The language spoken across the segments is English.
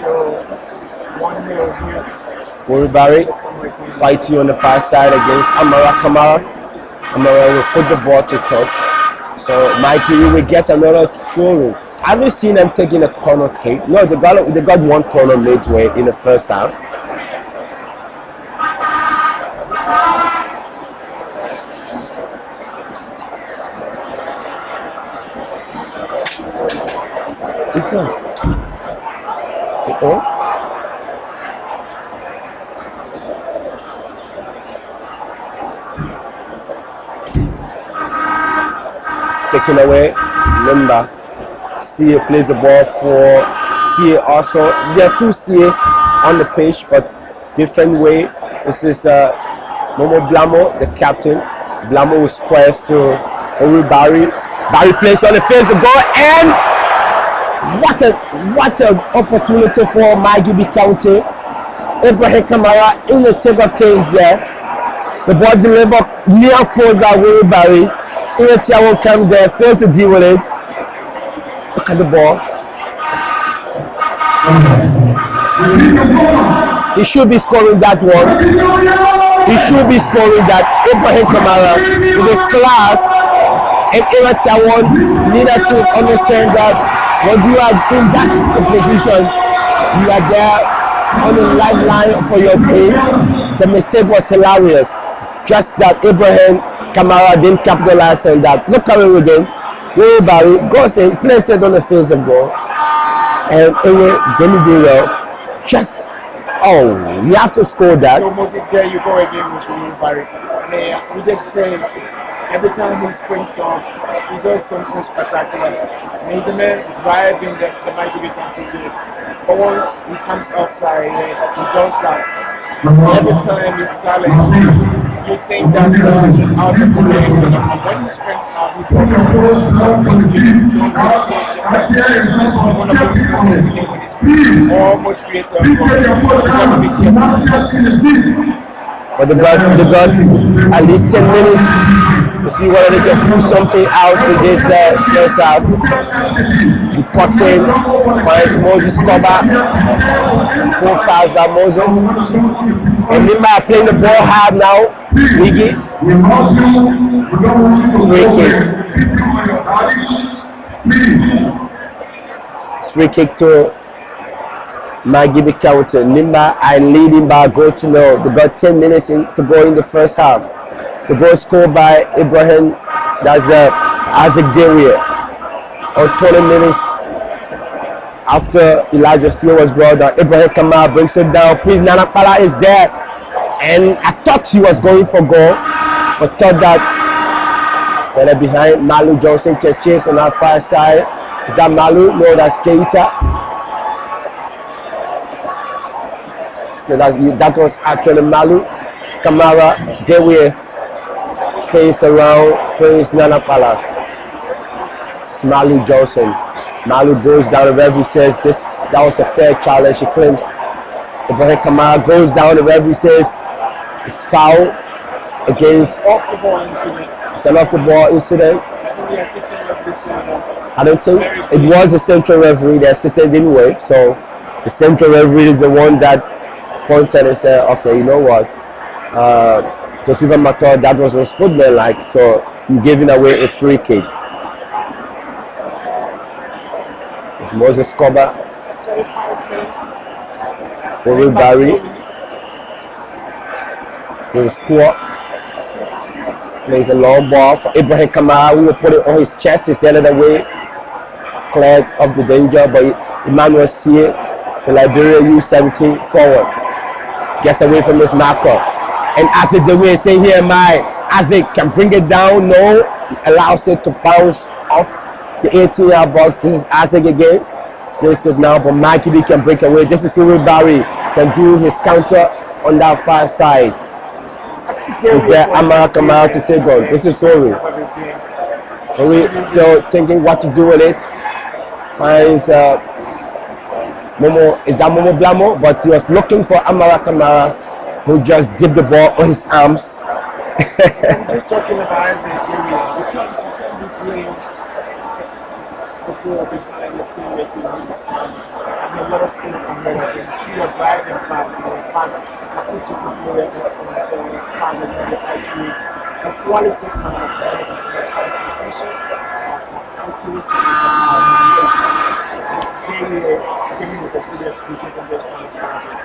So 1-0 here. Barry fighting on the far side against Amara Kamara. Amara will put the ball to touch. So Mikey, you will get another throw. I haven't seen them taking a corner kick. No, they got one corner midway in the first half. Defense. Taken away. Remember, CA plays the ball for CA also. There are two CAs on the pitch, but different way. This is Momo Blamo, the captain. Blamo squares to Barry. Barry plays on the face of goal, and what an opportunity for Maggie County. Ibrahim Kamara in the thick of things there. The ball delivered near post by Barry. Tiawan comes there, fails to deal with it. Look at the ball. He should be scoring that one. He should be scoring that. Ibrahim Kamara with his class, and Tiawan needed to understand that when you are in that position, you are there on the lifeline for your team. The mistake was hilarious. Just that Ibrahim Kamara didn't capitalize on that. Look at it again. Barry goes in, places it on the face of goal, and anyway, didn't do well. Just you have to score that. So Moses, there you go again with Barry. We just say every time he springs off, he does something spectacular. And he's the man driving the mighty become to the. But once he comes outside, he does that. Every time he's silent. You think that he's out of the game, and when he springs out, he does something different. It's one of those moments when he's almost creative. You gotta be careful. But they got at least 10 minutes to see whether they can pull something out in this first half. He cuts in, finds Moses cover, full pass by Moses. And Nimba playing the ball hard now. Wiggy. Free kick. Free kick to Maggie County. Nimba and leading by a goal to nil. They got 10 minutes to go in the first half. The goal scored by Ibrahim. That's Isaac Deria. On 20 minutes after Elijah Seal was brought down, Ibrahim Kamara brings it down. Please, Nana Pala is there. And I thought he was going for goal, but thought that further behind, Malu Johnson can chase on that far side. Is that Malu? No, that's Keita. No, that was actually Malu. Kamara, Dewe, space around, plays Nana Pala. It's Malu Johnson. Malu goes down, the referee says that was a fair challenge, she claims. Ibrahim Kamara goes down, the referee says it's foul against off the ball incident. It's an off the ball incident. The assistant referee, I don't think it was the central referee. The assistant didn't wave, so the central referee is the one that pointed and said, okay, you know what, Joseph Mator, that was unsportsmanlike, so you're giving away a free kick. It's Moses Coba. 35 minutes. Barry with a score. Plays a long ball for Ibrahim Kamara. We will put it on his chest. He's the other way. Cleared of the danger, but Emmanuel C. the Liberia U17 forward. Gets away from his marker. And Isaac the way saying here, Isaac can bring it down. No, allows it to bounce off the 18-yard box. This is Isaac again. Plays it now, but Mikey can break away. This is where Barry can do his counter on that far side. Is there Amara Kamara to take on? This is Ori. Ori still thinking what to do with it. Finds Momo, is that Momo Blamo? But he was looking for Amara Kamara, who just dipped the ball on his arms. I'm just talking about Isaac. You can't be playing the ball behind the team making this. a lot of space ahead of him. So you're driving pass and then pass approaches the player in front, pass and then the accurate. The quality pass, this is the best kind of precision, that's how accuracy, that's how daily giving this experience speaking from those kind of passes.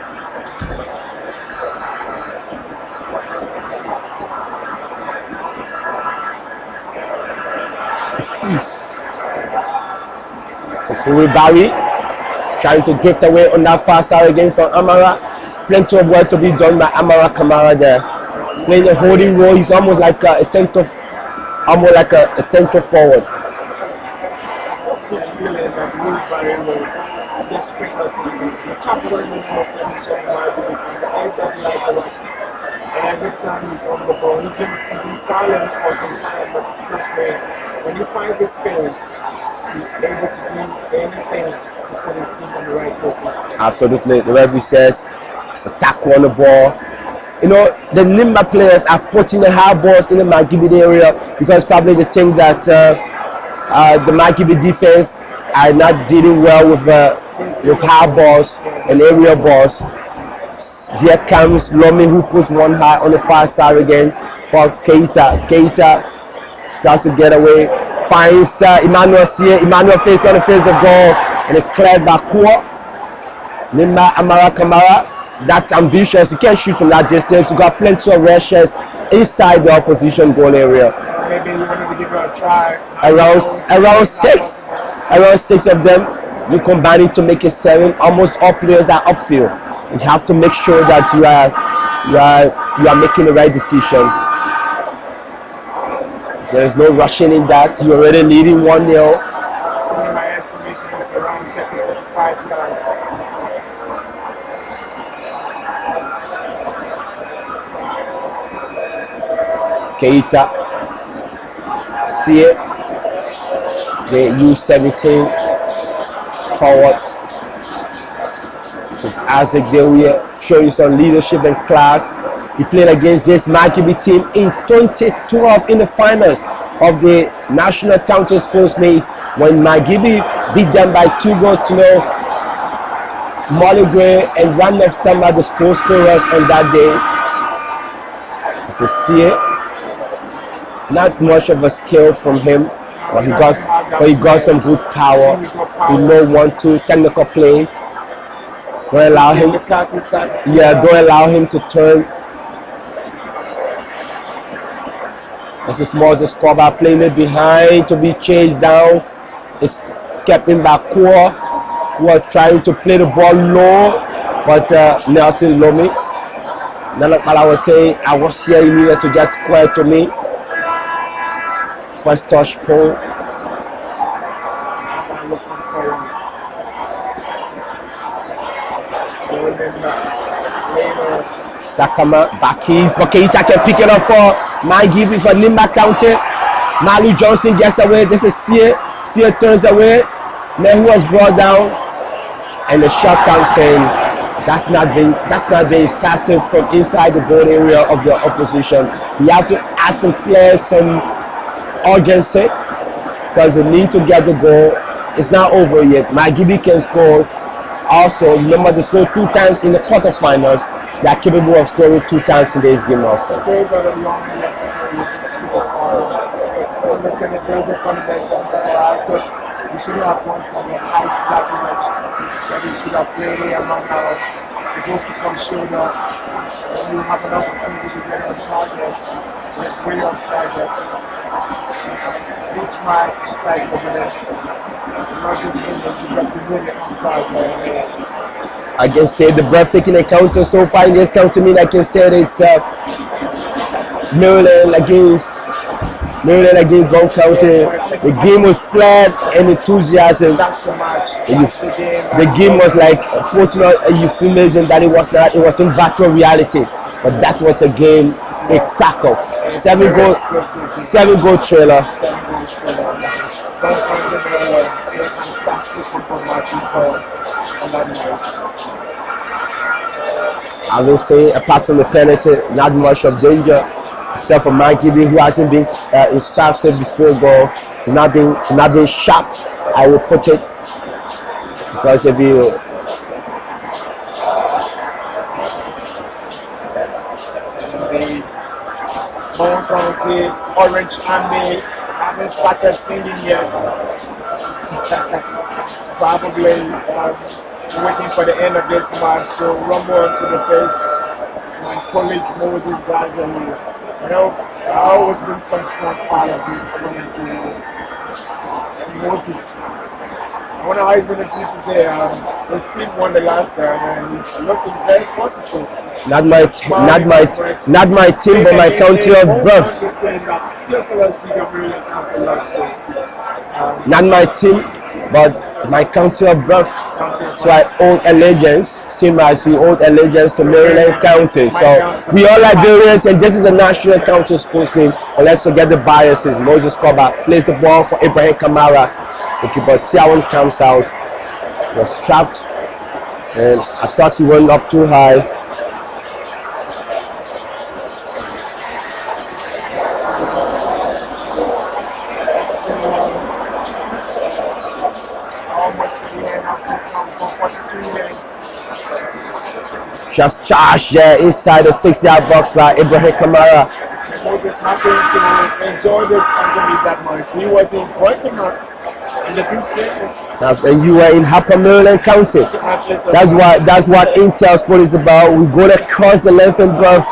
So Suri Barry trying to drift away on that far side again from Amara. Plenty of work to be done by Amara Kamara there. Playing a holding role, he's almost like a central forward. This feeling that Will Barry will just bring us in. The chap running for selection might be the inside lights a lot. And every time he's on the ball, he's been silent for some time, but just when he finds his space, he's able to do anything to put his team on the right footing. Absolutely. The referee says it's a tackle on the ball. You know, the Nimba players are putting the high balls in the Magibi area because probably they think that the Magibi defense are not dealing well with high balls and area balls. Here comes Lomi, who puts one high on the far side again for Keita. Keita tries to get away, finds Emmanuel here. Emmanuel face on the face of goal, and it's cleared by Kua. Nimba Amara Kamara, that's ambitious. You can't shoot from that distance. You got plenty of rushes inside the opposition goal area. Maybe you wanted to give it a try. Around six of them. You combine it to make it 7. Almost all players are upfield. You have to make sure that you are making the right decision. There is no rushing in that. You're already leading 1-0. My estimation is around 30-35 yards. Keita, see it. The U17 forward. This is Isaac Dewier showing some leadership and class. He played against this Magibi team in 2012 in the finals of the National County Sports Meet when Magibi beat them by 2-0. Molly Gray and Randolph Tamba, the scorers on that day. This is See. Not much of a skill from him, but he got some good power. He know 1-2 technical play. Don't allow him. Don't allow him to turn. This is Moses Koba playing it behind to be chased down. It's kept in by Kua, who are trying to play the ball low, but Nelson Lomi. Like I was saying, I was here, he needed to just square to me. First touch pull. Sakama back keys, but Keita can pick it up for Magibi for Nimba County. Malu Johnson gets away. This is Sia. Sia turns away. Mehu was brought down, and the shot comes in. That's not being decisive from inside the goal area of the opposition. You have to add some flair, some urgency, because they need to get the goal. It's not over yet. Magibi can score. Also, remember they scored 2 times in the quarterfinals. They are capable of scoring 2 times in this game also. Still got a long way to go. You can speak as far. Listen, if there's a confidence of I thought we should have gone for the height that much. Chevy should have played among our goalkeeper shoulder. You have an opportunity to get on target. Just way off target. We try to strike over there. Not good fingers, you got to really on target. I can say the breathtaking encounter so far in this county meet, I can say this Maryland against Bong County. The game was flat and enthusiasm. That's the match. The game was like putting on a euphemism that it was not. It was in virtual reality, but that was a game, a crack-off. 7-goal trailer. Fantastic football match we saw on that night. I will say, apart from the penalty, not much of danger, except for Magibi, who hasn't been incisive before goal, not being sharp. I will put it, because if you Bong County, Orange Army. Haven't started singing yet. Probably waiting for the end of this match to rumble onto the pitch. My colleague Moses guys and I've always been some fun part of this community. Moses. I wonder how he's going to do today. His team won the last time and he's looking very positive. Not my team, but my country of birth. Not my team, but my country of birth. So I owe allegiance, same as you owe allegiance to Maryland County. So we all Liberians, and this is a national county sports game. And let's forget the biases. Moses Koba plays the ball for Ibrahim Kamara. The keeper Tiawan comes out, was trapped, and I thought he went up too high. Just charged there inside the 6-yard box by Ibrahim Kamara. Moses happened to enjoy this underneath that much. He was in Baltimore in the group stages. And you were in Upper Maryland County. That's what Intel Sport is about. We're going to cross the length and breadth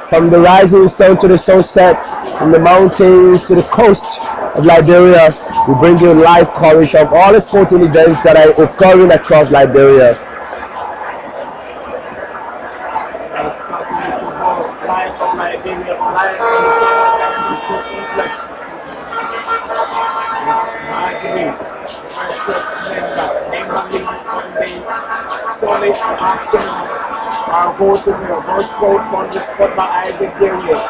from the rising sun to the sunset, from the mountains to the coast of Liberia. We bring you live coverage of all the sporting events that are occurring across Liberia. Live from Liberia, live from the sports complex. Solid afternoon. I'll go to the most cold from the spot by Isaac Darius.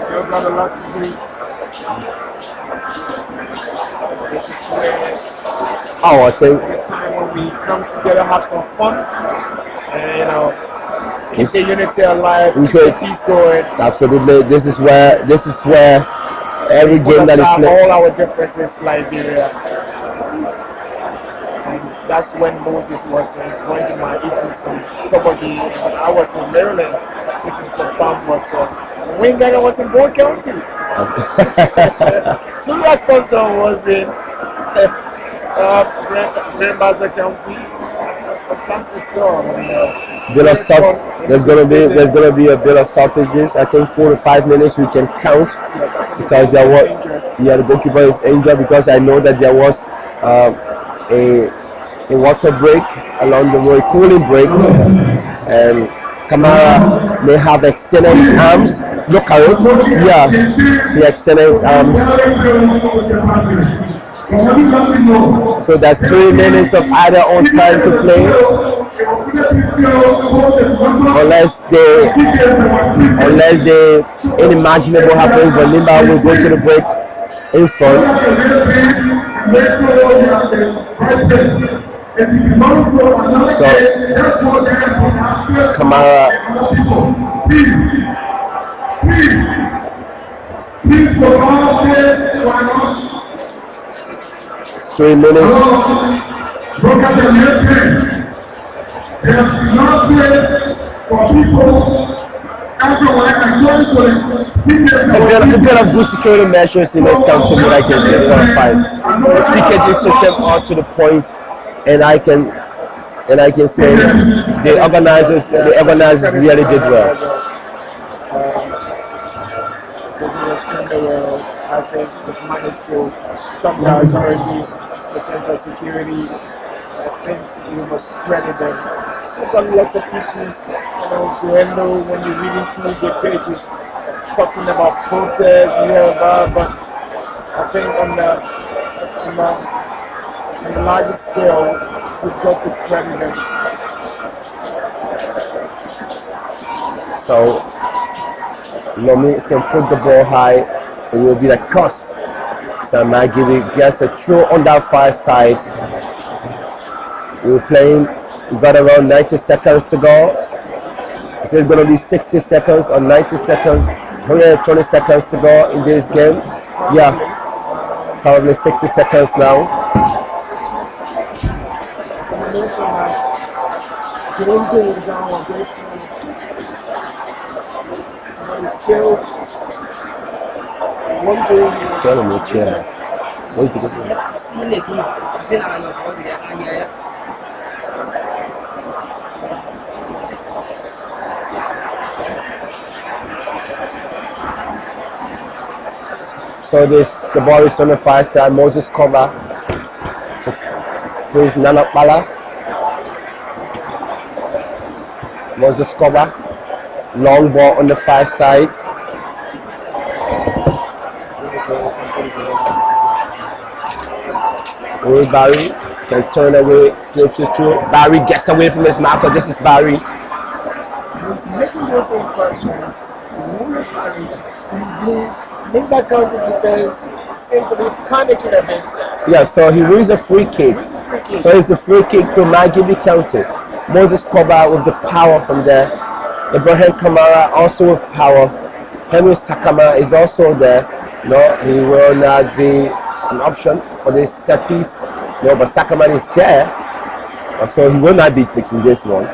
Still got a lot to do. This is where I think the time when we come together, have some fun, and keep the unity alive, keep the peace going. Absolutely, this is where every game that is played. All our differences, Liberia. And that's when Moses was going to my eating some toboggy. I was in Maryland eating some palm butter. Wingaga was in Bong County. Julius Compton was in Grand Baza County. Fantastic stuff. There's gonna be a bit of stoppages. I think 4 to 5 minutes we can count, because the goalkeeper is injured, because I know that there was a water break along the way, cooling break, and Kamara may have extended his arms. Look at it. Yeah, he extended his arms. So that's 3 minutes of either on time to play, unless the unimaginable happens. But Limba will go to the break in front. So Kamara. It's 3 minutes. A bit of good security measures in this country, but I can say for a fight. The ticketing system up to the point, and I can say the organizers really did well. I think we've managed to stop the authority, potential security. I think we must credit them. Still got lots of issues, to handle when you're reading through the pages, talking about protests here about, but I think on the larger scale, we've got to credit them. So Lomi can put the ball high. It will be the cross. So Maggie gets a throw on that far side. We're playing. We got around 90 seconds to go. It says it's going to be 60 seconds or 90 seconds. 120 seconds to go in this game. Yeah, probably 60 seconds now. one goal. Tell me, chair. Wait to go to So the ball is on the far side. Moses cover. Just plays Nana Bala. Moses cover. Long ball on the far side. Barry can turn away, flips it through. Barry gets away from his marker. This is Barry. He's making those incursions, moving Barry, and then make that counter defense seem to be panicking a bit. Yeah, so he wins a free kick. So it's the free kick to Maggie County. Moses cover with the power from there. Ibrahim Kamara also with power. Henry Sakama is also there. No, he will not be an option for this set piece. No, but Sakama is there. So he will not be taking this one.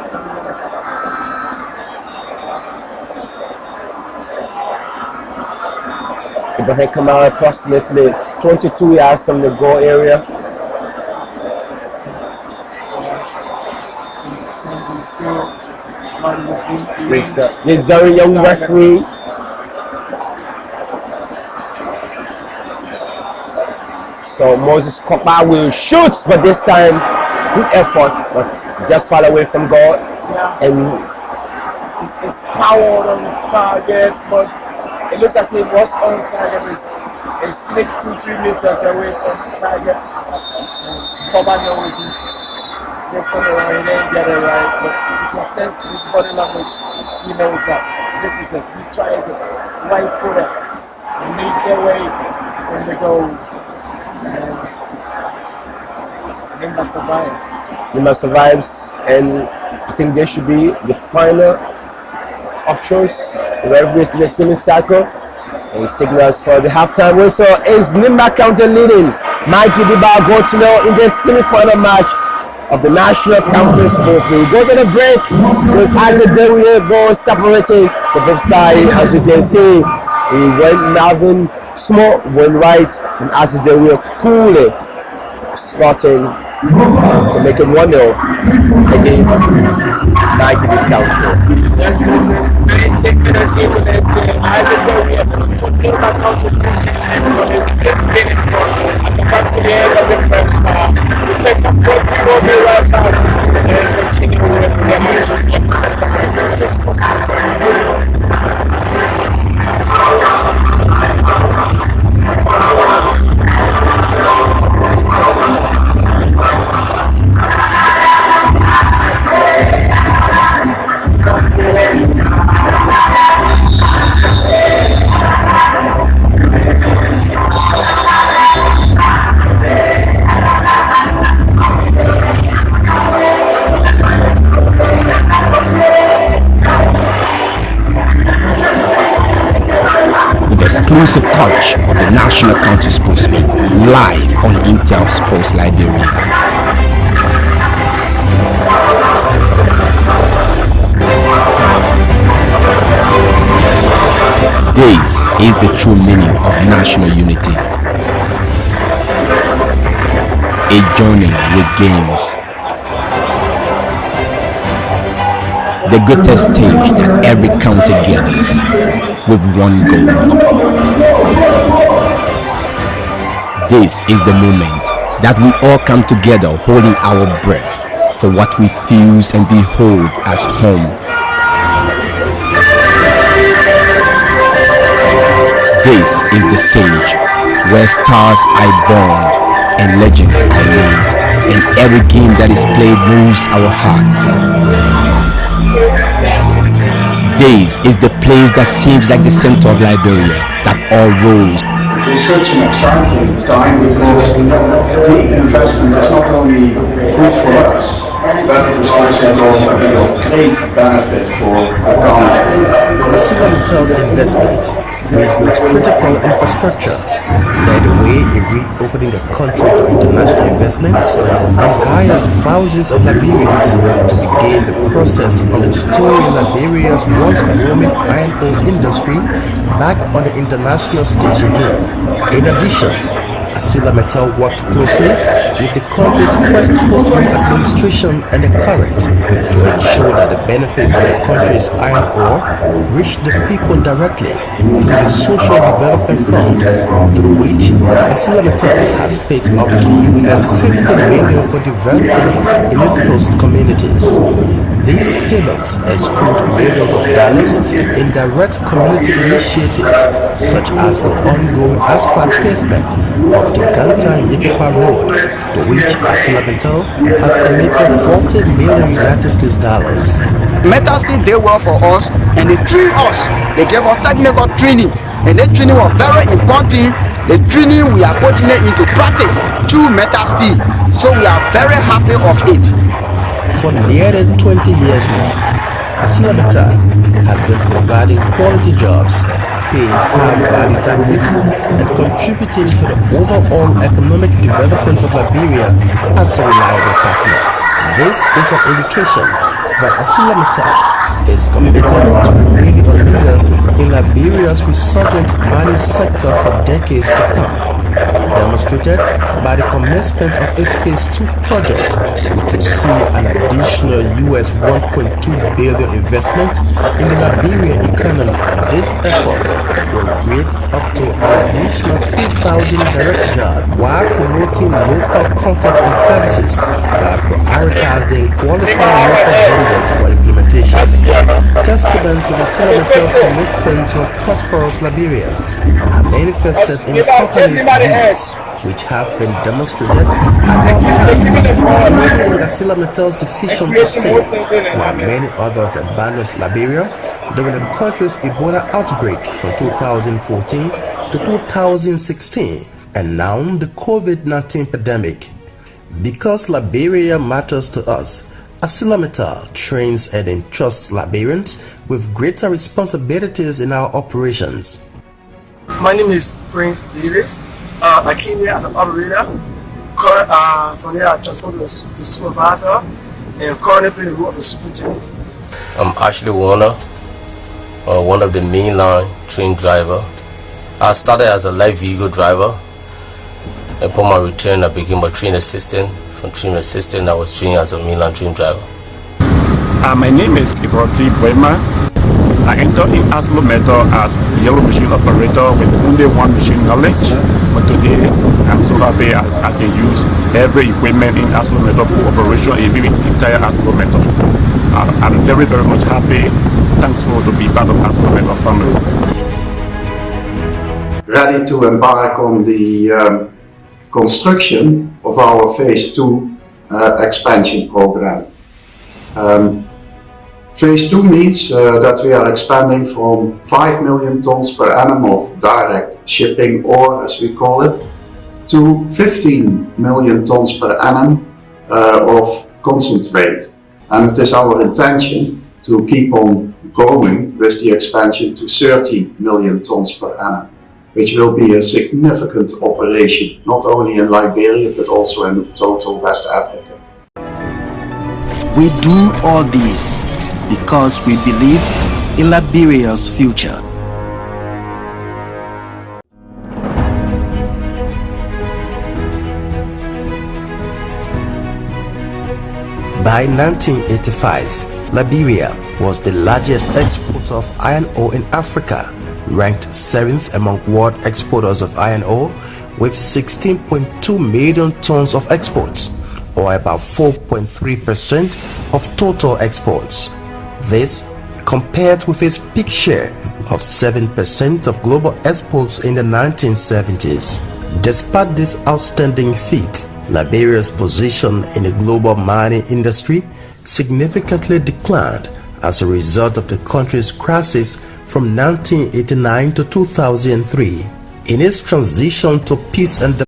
Ibrahim Kamara approximately 22 yards from the goal area. This very young referee. So Moses Kopa will shoot, but this time good effort, but just far away from goal. Yeah. And it's powered on target, but it looks as if what's on target is a slick 2-3 meters away from target. Kopa knows he's this time around, he didn't get it right, but you can sense his body language. He knows that this is it. He tries it right footer, sneak away from the goal. And Nimba survives. Nimba survives, and I think there should be the final options. The referee is in the semicircle, and he signals for the halftime whistle. Is Nimba County leading Mikey Diba Gotino in the semi-final match of the National County Sports League. We go to the break with Azedewe goal separating the both sides. As you can see, he went Marvin Small went right, and Azedewe coolly slotting to make it 1-0 against Nike County. That's good. It's 19 minutes into this game. Azedewe put Nimba County position for the 6th minute at the back to the end of the first half. We take a break, we will be right back and continue with the action of the second half. Exclusive coverage of the National County Sports League live on Intel Sports Liberia. This is the true meaning of national unity. A journey with games. The greatest stage that every county gathers with one goal. This is the moment that we all come together holding our breath for what we fuse and behold as home. This is the stage where stars are born and legends are made, and every game that is played moves our hearts. This is the place that seems like the center of Liberia, that all rolls. It is such an exciting time because the investment is not only good for us, but it is also going to be of great benefit for the country. ArcelorMittal's investment rebuilt critical infrastructure, led the way in reopening the country to international investments, and hired thousands of Liberians to begin the process of restoring Liberia's once booming iron ore industry back on the international stage again. In addition, ArcelorMittal worked closely with the country's first post-war administration and the current to ensure that the benefits of the country's iron ore reach the people directly through the Social Development Fund, through which ArcelorMittal has paid up to $50 million for development in its host communities. These payments exclude millions of dollars in direct community initiatives such as the ongoing asphalt pavement of the Ganta-Yekepa Road, to which ArcelorMittal has committed $40 million United States dollars. Metal Steel did well for us, and they trained us. They gave us technical training, and that training was very important. The training we are putting it into practice through Metal Steel, so we are very happy of it. For nearly 20 years now, ArcelorMittal has been providing quality jobs, paying high-value taxes, and contributing to the overall economic development of Liberia as a reliable partner. This is an indication that ArcelorMittal is committed to remaining a leader in Liberia's resurgent mining sector for decades to come, demonstrated by the commencement of its Phase 2 project, which will see an additional US $1.2 billion investment in the Liberian economy. This effort will create up to an additional 3,000 direct jobs while promoting local content and services by prioritizing qualified local vendors for implementation. Testaments of ArcelorMittal's commitment to a prosperous Liberia are manifested in the company's deeds, which have been demonstrated at all times, including ArcelorMittal's decision to stay, while many others abandoned Liberia during the country's Ebola outbreak from 2014 to 2016, and now the COVID-19 pandemic. Because Liberia matters to us, ArcelorMittal trains and entrusts Liberians with greater responsibilities in our operations. My name is Prince Davis. I came here as an operator. From here I transferred to supervisor and currently playing the role of a superintendent. I'm Ashley Warner, one of the mainline train driver. I started as a light vehicle driver. Upon my return, I became a train assistant. From train assistant, I was trained as a mainline train driver. My name is Ibrati Boema. I entered in ArcelorMittal as yellow machine operator with only one machine knowledge. But today, I'm so happy as I can use every equipment in ArcelorMittal operation in the entire ArcelorMittal. I'm very, very much happy. Thankful to be part of ArcelorMittal family. Ready to embark on the construction of our Phase 2 expansion program. Phase 2 means that we are expanding from 5 million tons per annum of direct shipping ore, as we call it, to 15 million tons per annum of concentrate. And it is our intention to keep on going with the expansion to 30 million tons per annum, which will be a significant operation, not only in Liberia, but also in total West Africa. We do all this because we believe in Liberia's future. By 1985, Liberia was the largest exporter of iron ore in Africa, ranked 7th among world exporters of iron ore with 16.2 million tons of exports, or about 4.3% of total exports. This compared with its peak share of 7% of global exports in the 1970s. Despite this outstanding feat, Liberia's position in the global mining industry significantly declined as a result of the country's crisis from 1989 to 2003. In its transition to peace and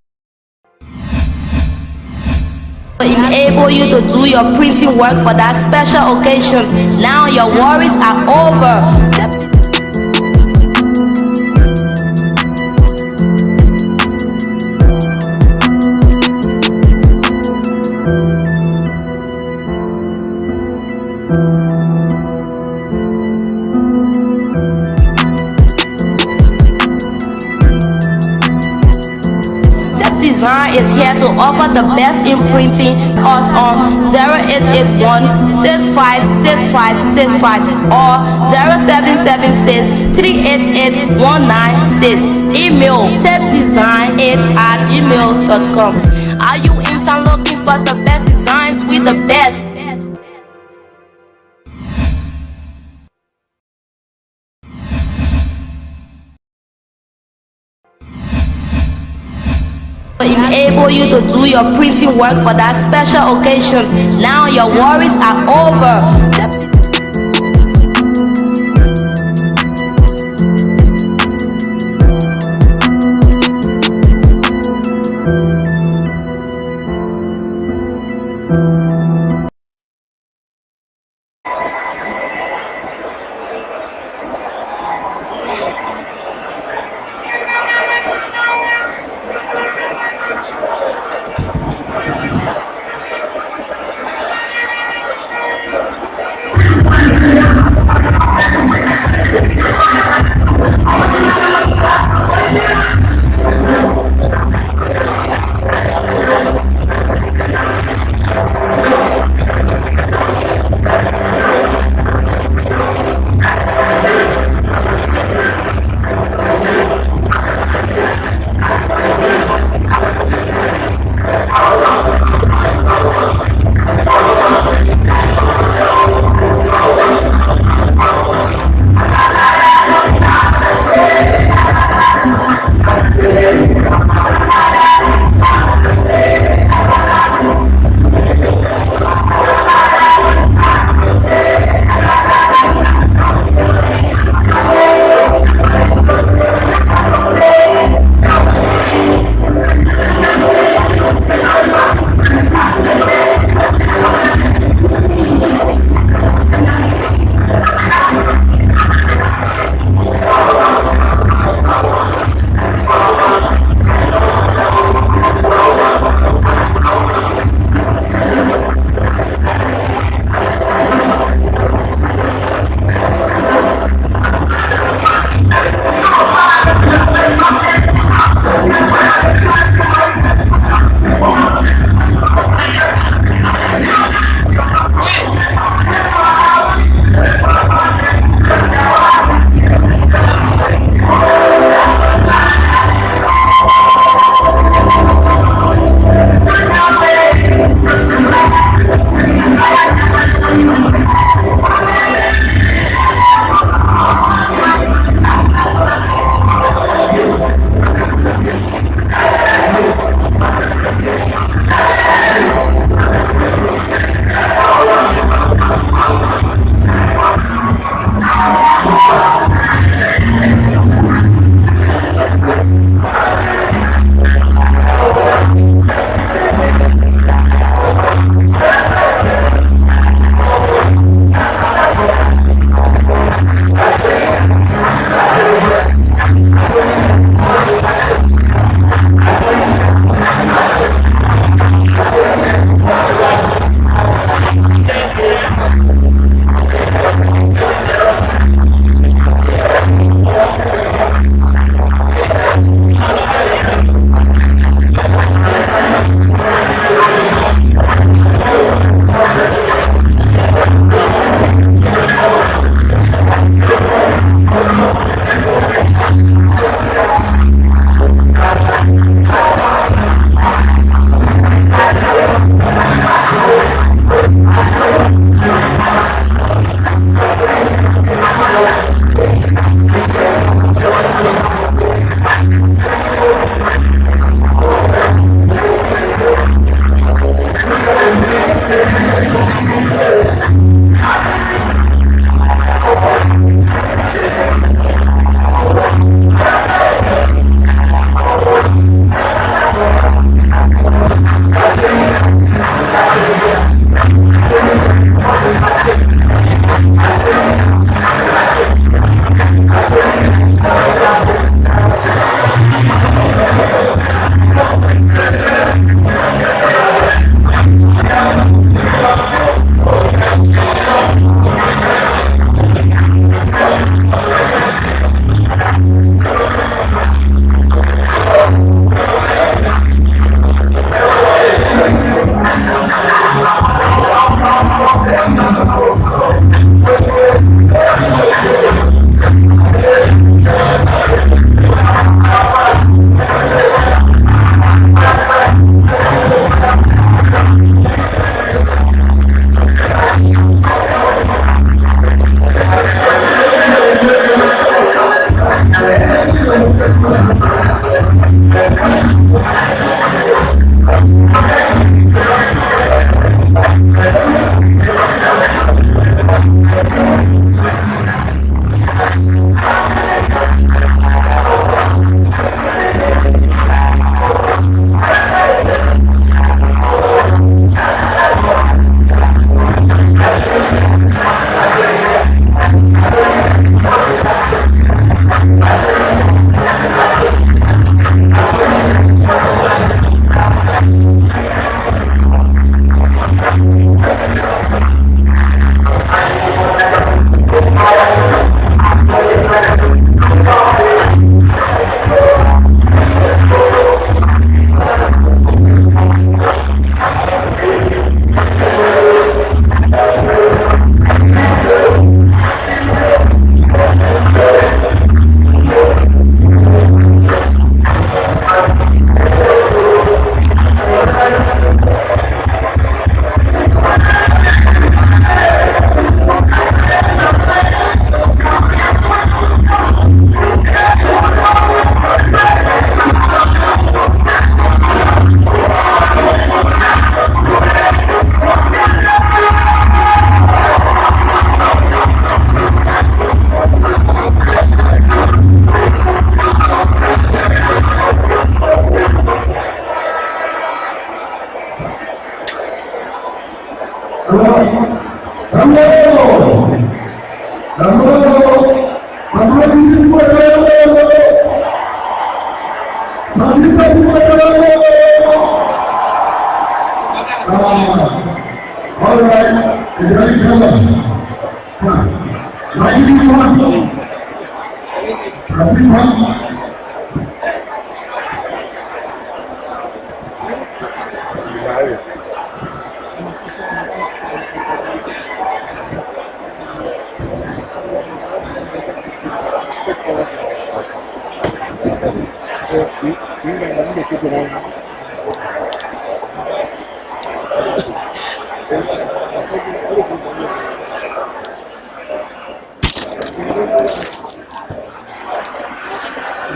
enable you to do your printing work for that special occasions. Now your worries are over. Design is here to offer the best in printing. Us on 0881 656565 or 0776 388 196. Email tapedesign8@gmail.com. Are you in town looking for the best designs with the best? Enable you to do your printing work for that special occasions. Now your worries are over.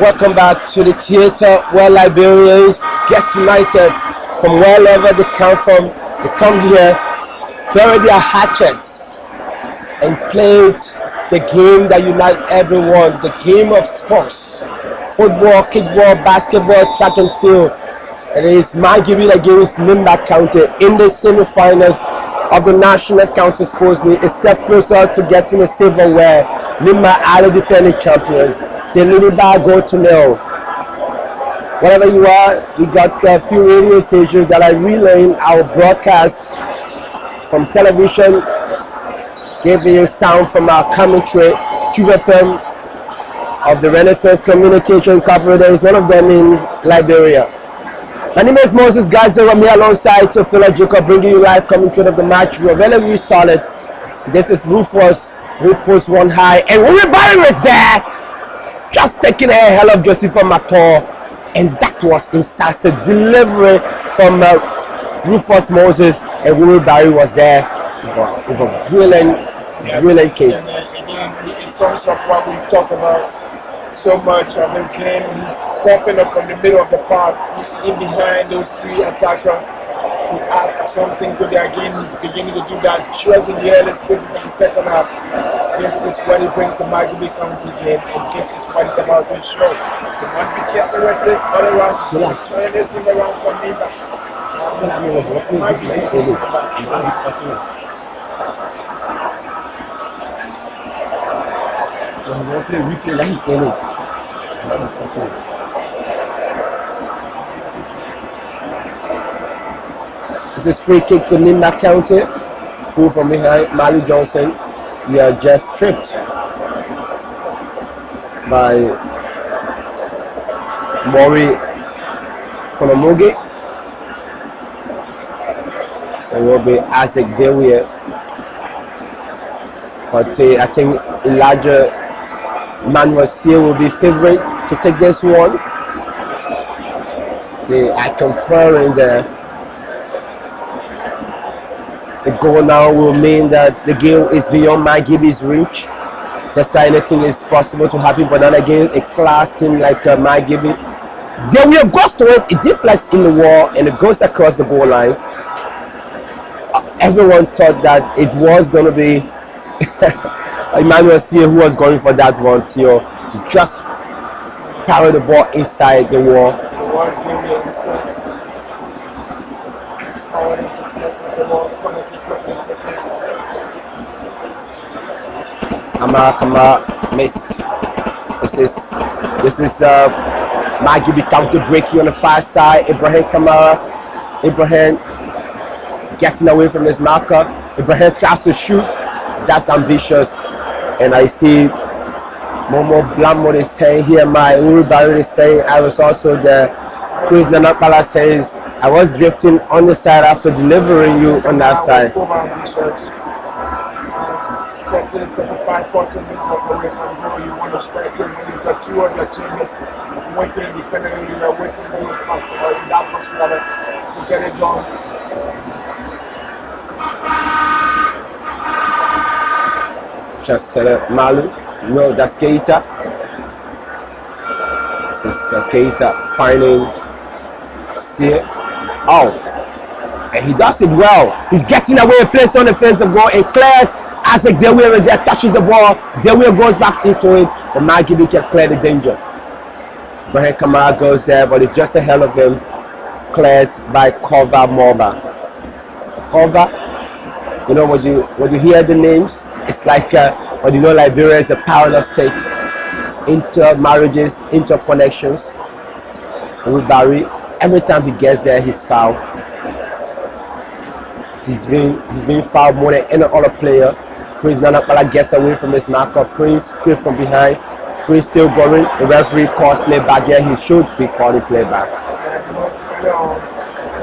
Welcome back to the theater where Liberians get united from wherever they come from. They come here, bury their hatchets, and play the game that unites everyone, the game of sports. Football, kickball, basketball, track and field. It is Margibi against Nimba County in the semi-finals of the National County Sports League. A step closer to getting a silverware. Nimba are the defending champions. They lead by go to nil. Wherever you are, we got a few radio stations that are relaying our broadcast from television, giving you sound from our commentary. Chief FM of the Renaissance Communication Corporation is one of them in Liberia. My name is Moses Gaza. I'm here alongside Tofila Jacob, bringing you live commentary of the match. We are very restarted. This is Rufus, who posts one high, and Uri Barry is there. Just taking a hell of Josepha Mator, and that was incisive delivery from Rufus Moses, and Will Barry was there with a brilliant kick. And again, it sums up what we talk about so much of his game. He's coughing up from the middle of the park, in behind those three attackers. He asked something to the again. He's beginning to do that just in the early stages of the second half. This is what he brings to Margibi County game, and this is what it's about to show. You must be careful with it, otherwise it's going to turn this thing around for me. This is free kick to Nimba County. Pull from behind, Mali Johnson. We are just stripped by Mori Konomugi. So it will be Isaac Dewier. But I think Elijah Manuel will be favorite to take this one. They are conferring the goal now will mean that the game is beyond Margibi's reach. That's why anything is possible to happen. But then again, a class team like Margibi, they will goes to it. It deflects in the wall and it goes across the goal line. Everyone thought that it was going to be Emmanuel C who was going for that one. Theo just carried the ball inside the wall. It was the instant. Kama missed. This is Margibi County breaking on the far side. Ibrahim Kamara. Ibrahim getting away from his marker. Ibrahim tries to shoot. That's ambitious. And I see Momo Blamon is saying here, my Uri Barry is saying, I was also there. Chris Nanapala says, I was drifting on the side after delivering you on that side. 35, 40 meters away from goal, you want to strike it when you've got two of your teammates waiting independently, you are waiting in those boxes or in that box rather to get it done. Just Malu. No, that's Keita. This is Keita finding C. Oh, and he does it well. He's getting away, placed on the fence of goal, and cleared. Isaac Dewier is there, touches the ball. Dewier goes back into it, but Margibi can clear the danger. Brian Kamara goes there, but it's just a hell of him. Cleared by Kova Morba. Kova You know, when you hear the names, it's like when you know Liberia is a parallel state, inter-marriages, interconnections. With Barry, every time he gets there, he's fouled. He's been fouled more than any other player. Prince Nanapala gets away from his marker. Prince straight from behind. Prince still going. The referee calls play back here. He should be calling play back.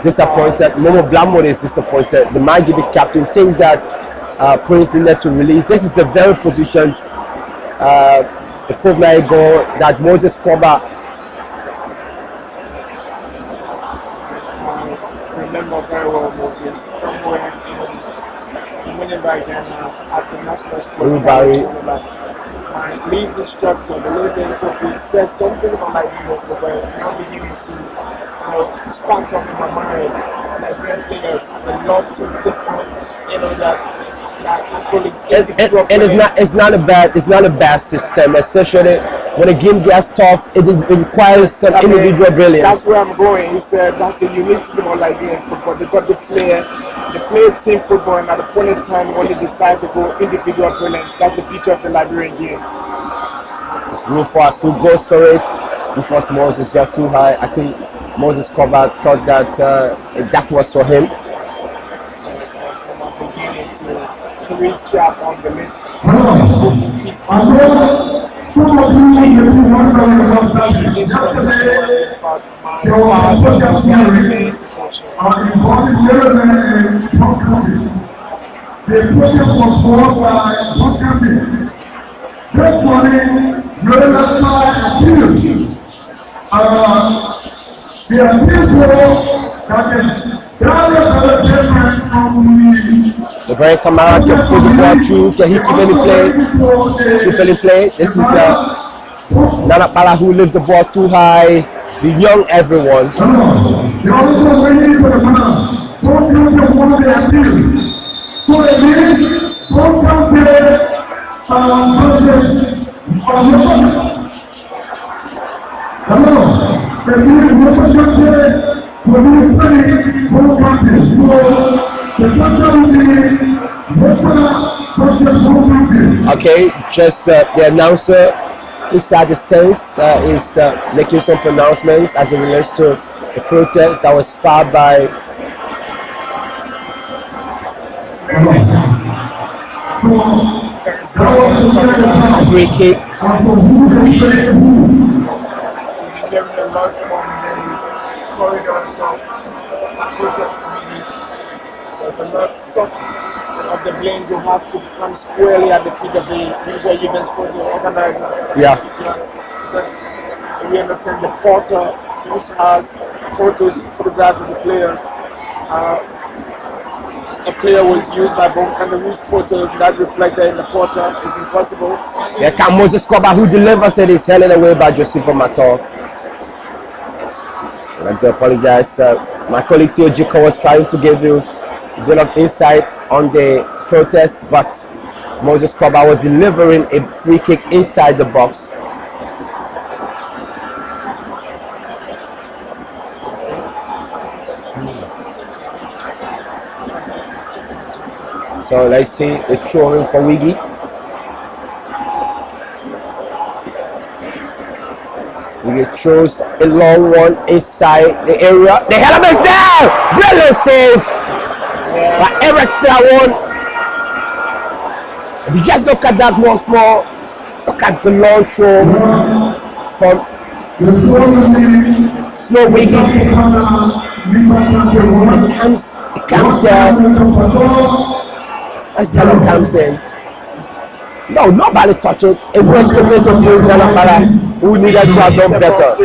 Disappointed. Momo Blamwood is disappointed. The man giving captain thinks that Prince needed to release. This is the very position, the 4th goal that Moses Koba. Remember very well, Moses, somewhere in winning by Ghana at the National Sports College. My lead instructor, the leading coach, said something about where it's now beginning to spark up in my mind. Nigerian players, they love to take on, that and it's not a bad system, especially when the game gets tough. It requires some individual brilliance. That's where I'm going. He said that's the unique thing about Liberian football. They got the flair, they play team football, and at the point in time when they decide to go individual brilliance, that's the beauty of the Liberian game. It's Rufus who goes for it. Rufus Moses is just too high. I think Moses Koba thought that that was for him. Recap on the list. The Brian Kamara can put the ball through. Can he keep any play? Keep any play. This is Nana Pala who lifts the ball too high. The young everyone. Okay, just the announcer inside the stands is making some pronouncements as it relates to the protest that was filed by free kick. Corridors of protest committee. There's a lot of the blames will have to come squarely at the feet of the usual events organizers. Yeah. Yes. Because we understand the porter which has photos, photographs of the players. A player was used by Bong whose photos that reflected in the porter is impossible. Yeah, can Moses Koba who delivers it is held away by Joseph Mato. I'd like to apologize. My colleague Theo Jiko was trying to give you a bit of insight on the protest, but Moses Koba was delivering a free kick inside the box. So let's see a throw in for Wiggy. Wiggy throws a long one inside the area. The element is there! Brilliant save by Eric Tawon. If you just look at that once more, look at the long throw from slow Wiggy. It comes there. As the yellow comes in. No, nobody touched it. It was straight to Prince Nanapala, who needed to have done better.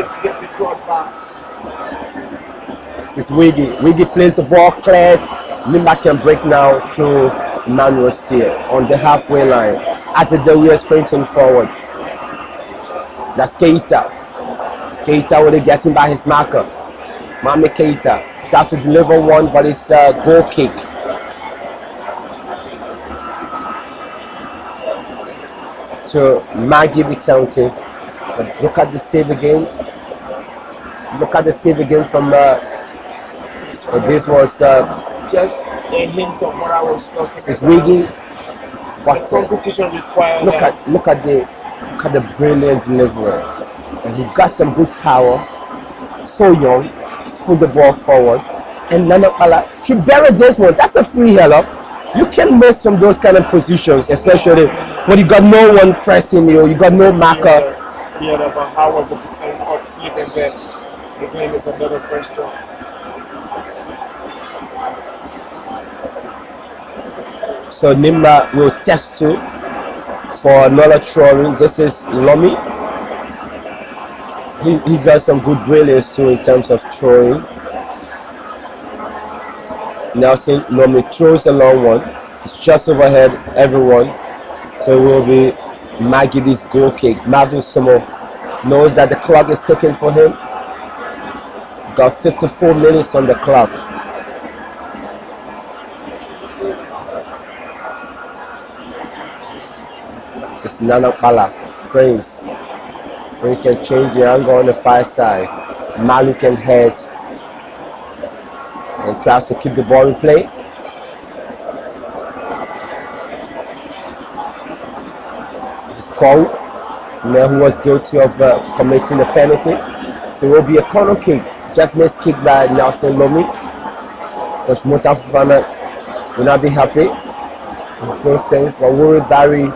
This is Wiggy. Wiggy plays the ball cleared. Limba can break now through Emmanuel Sear on the halfway line. As the Delaware sprinting forward. That's Keita. Keita will get him by his marker. Mami Keita tries to deliver one, but it's a goal kick. To Maggie County. Look at the save again. Look at the save again from this was just a hint of what I was talking This is about. Wiggy. The What competition required look at the brilliant delivery. And he got some good power. So young, he's put the ball forward. And Nana Pala, she buried this one. That's a free header. You can miss from those kind of positions, especially when you got no one pressing you, you got no marker. Yeah, but how was the defense caught sleeping there? Again, is another question. So Nimba will test you for another throwing. This is Lomi. He got some good brilliance too in terms of throwing. Nelson Lomi throws a long one. It's just overhead everyone. So it will be Magibi's goal kick. Marvin Sumo knows that the clock is ticking for him. Got 54 minutes on the clock. This is Nana Pala. Prince. Prince can change the angle on the far side. Malu can head and tries to keep the ball in play. This is Kong, who was guilty of committing a penalty. So it will be a corner kick. Just missed kick by Nelson Lomi. Coach Mota Fufana will not be happy with those things, but Wuri Barry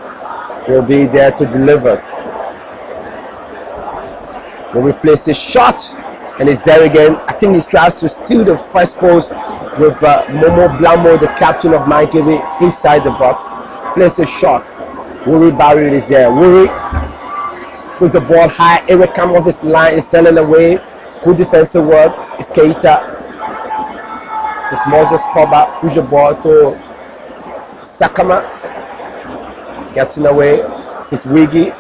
will be there to deliver. Will replace his shot, and it's there again. I think he tries to steal the first post with Momo Blamo, the captain of Maikibi, inside the box. Plays a shot. Wuri Barry is there. Wuri puts the ball high. Eric come off his line, is selling away. Good defensive work. It's Keita. This is Moses Koba. Push the ball to Sakama. Getting away. This is Wiggy.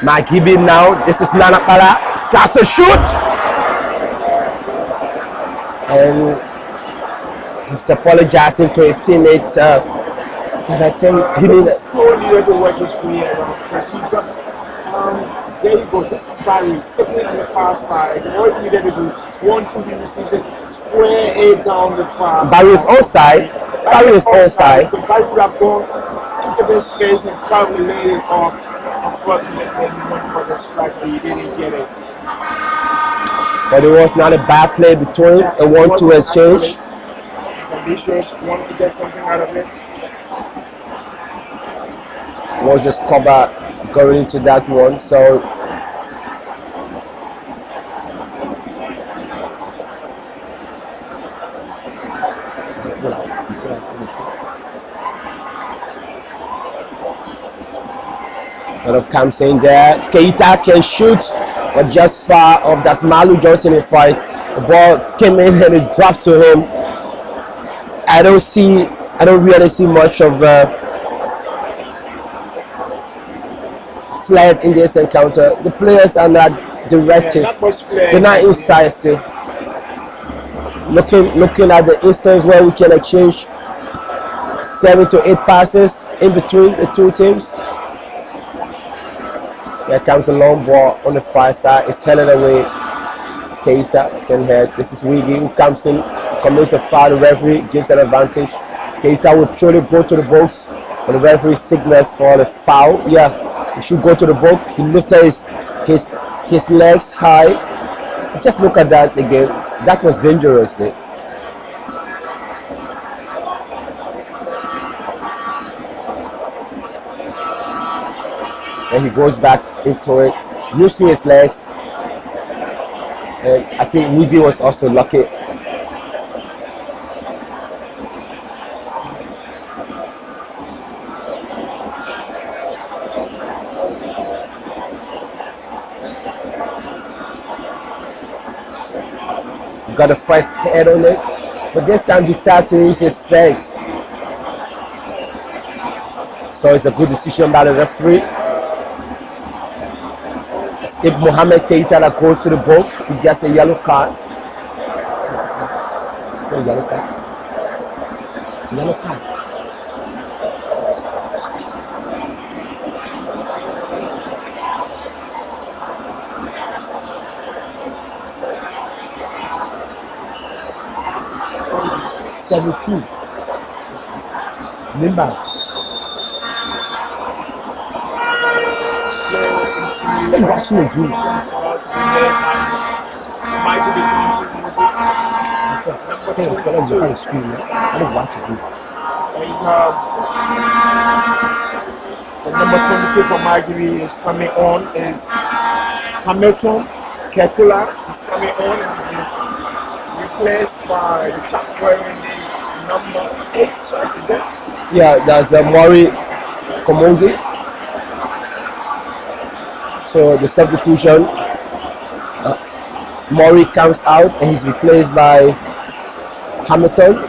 Magibi now. This is Nana Pala. Tries to shoot. And he's apologizing to his teammates. That I think he still needed to work his way around because you got there you go. This is Barry sitting on the far side. What he needed to do, 1-2, he receives it, square it down the far Barry is onside. Barry is onside. So Barry would have gone into this space and probably laid it off. Unfortunately, he went for the strike, but he didn't get it. But it was not a bad play between a 1-2 exchange. He's ambitious, wanted to get something out of it. Was just cover going into that one, so comes in there. Keita can shoot, but just far off. That's Malu Johnson in fight. The ball came in and it dropped to him. I don't really see much of flair in this encounter. The players are not directive. They're not incisive. Looking at the instance where we can exchange 7 to 8 passes in between the two teams. Here comes a long ball on the far side. It's headed away. Keita can head. This is Wiggy who comes in, commits a foul. The referee gives an advantage. Keita would surely go to the box, but the referee signals for the foul. Yeah, he should go to the box. He lifted his legs high. Just look at that again. That was dangerous. And he goes back into it, using his legs. And I think Wiggy was also lucky. Got a first head on it, but this time decides to use his legs. So it's a good decision by the referee. If Mohamed Keita that goes to the book, he gets a yellow card. Yellow card. Yellow card. Fuck it. 17. Nimba. Then rushing again. Might be Moses. Number 22. I don't watch it. He's the number 22 for Margery is coming on is Hamilton. Kekula is coming on and has been replaced by the chap wearing number 8 shirt, is it? Yeah, that's Maury Komongi. So the substitution, Maury comes out and he's replaced by Hamilton.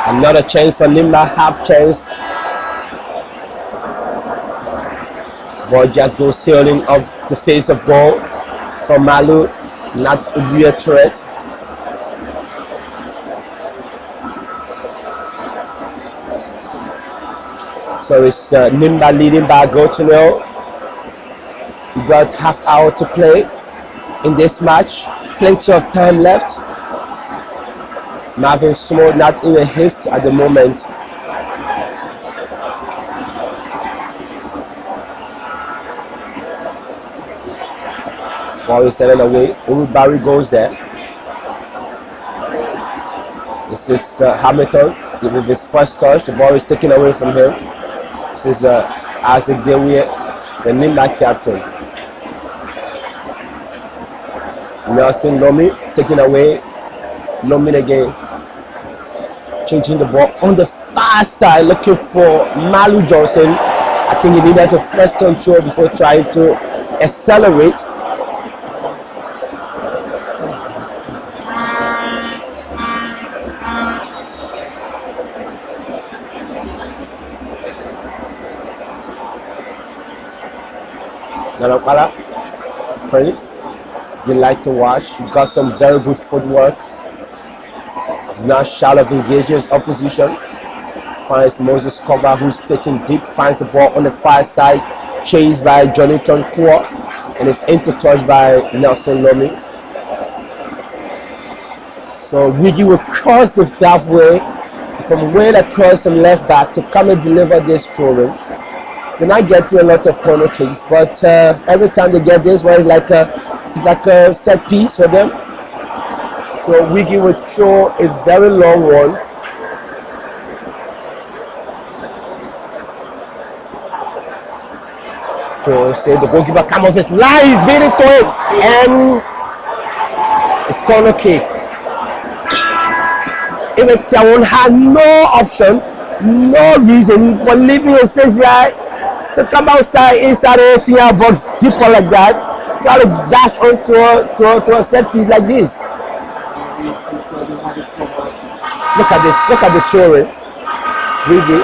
Another chance for Nimba, half chance. Ball just goes sailing off the face of goal for Malu, not a real threat. So it's Nimba leading by a goal to 0. We got half hour to play in this match. Plenty of time left. Marvin Small not in a haste at the moment. Ball is sent away. Barry goes there. This is Hamilton with his first touch. The ball is taken away from him. This is Isaac Dewier, the Nimba captain. Nelson Lomi taken away. Lomi again. Changing the ball on the far side, looking for Malu Johnson. I think he needed to first control before trying to accelerate. Jalapala, Prince, delight to watch. He got some very good footwork. He's now shallow of engaging his opposition. Finds Moses Koba, who's sitting deep, finds the ball on the far side, chased by Jonathan Kua, and is intertouched by Nelson Lomi. So Wiggy will cross the halfway from way across from left back to come and deliver this throw-in. They're not getting a lot of corner kicks, but every time they get this one, it's like a set piece for them. So Wiggy will show a very long one. So say the goalkeeper come off his line, he's beating to it, and it's corner kick. Even Tiawon had no option, no reason for leaving his 6 yard to come outside inside the 18-yard box deeper like that, try to dash onto a set piece like this. Look at the throwing. Wiggy.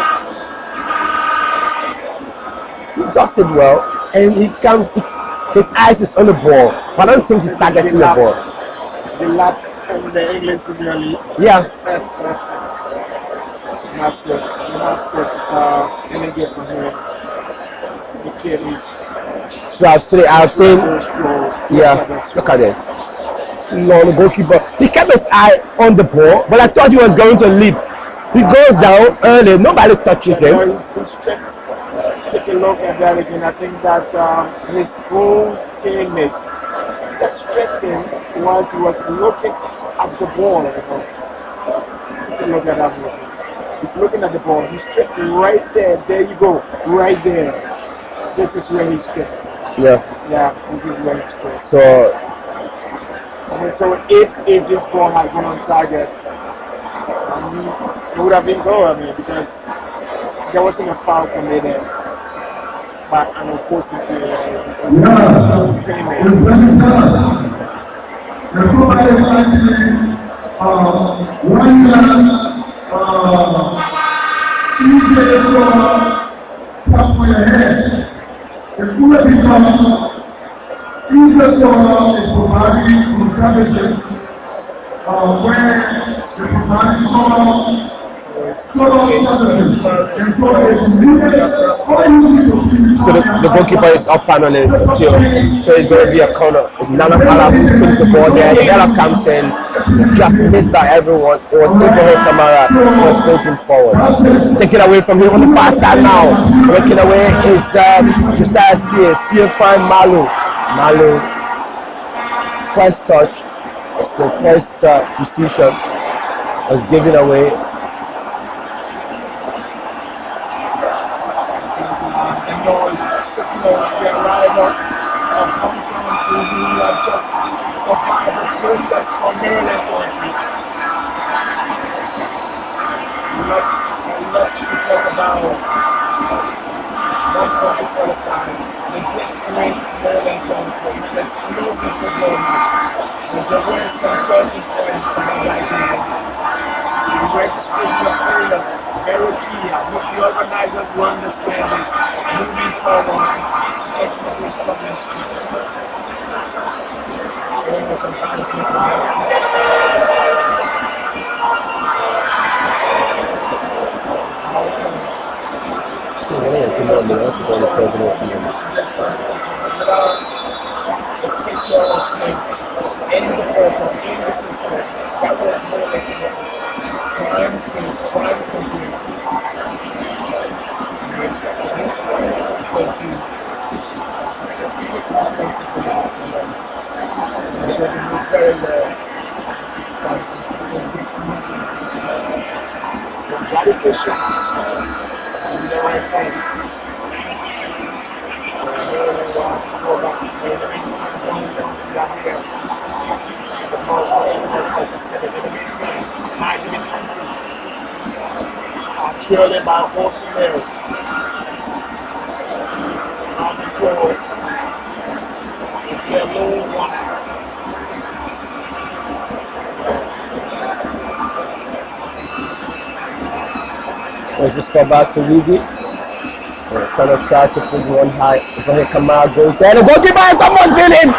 He does it well, and his eyes is on the ball, but I don't think he's targeting the ball. The lap in the English Premier League. Yeah. massive energy from him. The kid is. So I've seen. Yeah. Look at this. No, the goalkeeper. He kept his eye on the ball, but I thought he was going to leap. He goes down early. Nobody touches him. He's stripped. Take a look at that again. I think that his own teammates just stripped him whilst he was looking at the ball. You know. Take a look at that, Moses. He's looking at the ball. He's stripped right there. There you go. Right there. This is where he's stripped. Yeah. Yeah, this is where he's stripped. So if this ball had gone on target, it would have been goal. I mean, because there wasn't a foul committed by an opposing player. It's his own teammate. So because So the goalkeeper is up finally, Tio. So it's going to be a corner. It's Nana Ala who swings the ball there. The header comes in. He just missed by everyone. It was Ibrahim Kamara who was sprinting forward. Take it away from him on the far side now. Working away is Josiah Sia. Sia find Malu. Malu. First touch. It's the first position. Was given away. Signals the arrival of Bong County, who have just survived a protest from Maryland County. I'd love to talk about Bong County qualifiers. The death-rate Maryland County, an explosive football match. And there were some turning points in the livelihood. The registration of areas, very key. I hope the organizers will understand this moving forward to suspend this government. Showing us some punishment for this the picture of him in the portal, in the system, that was more like crime is crime complete. Yes, I'm trying to express you. Take responsibility for them. I'm sure they know very well that they take the eradication is the right thing. So I really want to go back and play the meantime, to that here. The balls were in the deficit in the meantime. Miami County are trailing by 40 mil. On the goal, if they're low one. There's a score back to Wiggy. Kind of try to put one high. Ibrahim Kamara goes there. The goalkeeper has almost been in.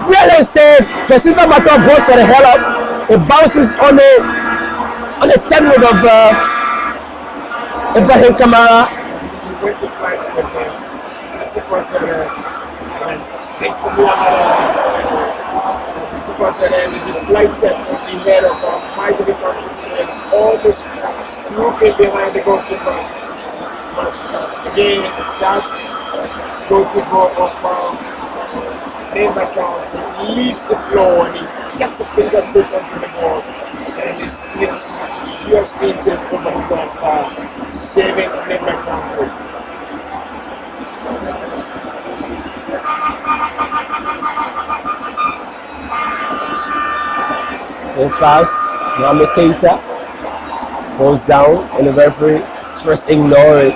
Really safe. Josita Mato goes for the hell up. It bounces on the 10 of Ibrahim Kamara. He went to fight with him. Josepha said, basically, Josepha said he deflected on the head of Michael County and almost swooping behind the goalkeeper. But again, that goalkeeper of Neighbor County leaves the floor and he gets the fingertips onto the ball and he slips just inches over the crossbar, saving Neighbor County. Good pass, Mohamed Keita goes down and the referee just ignore it.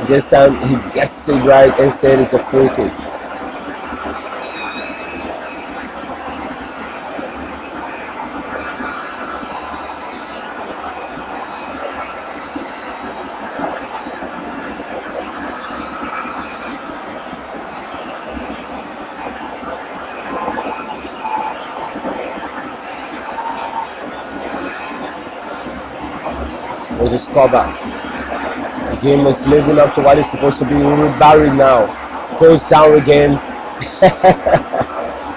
This time he gets it right and said it's a free kick. There's a score back. The game is living up to what it's supposed to be. Barry now goes down again.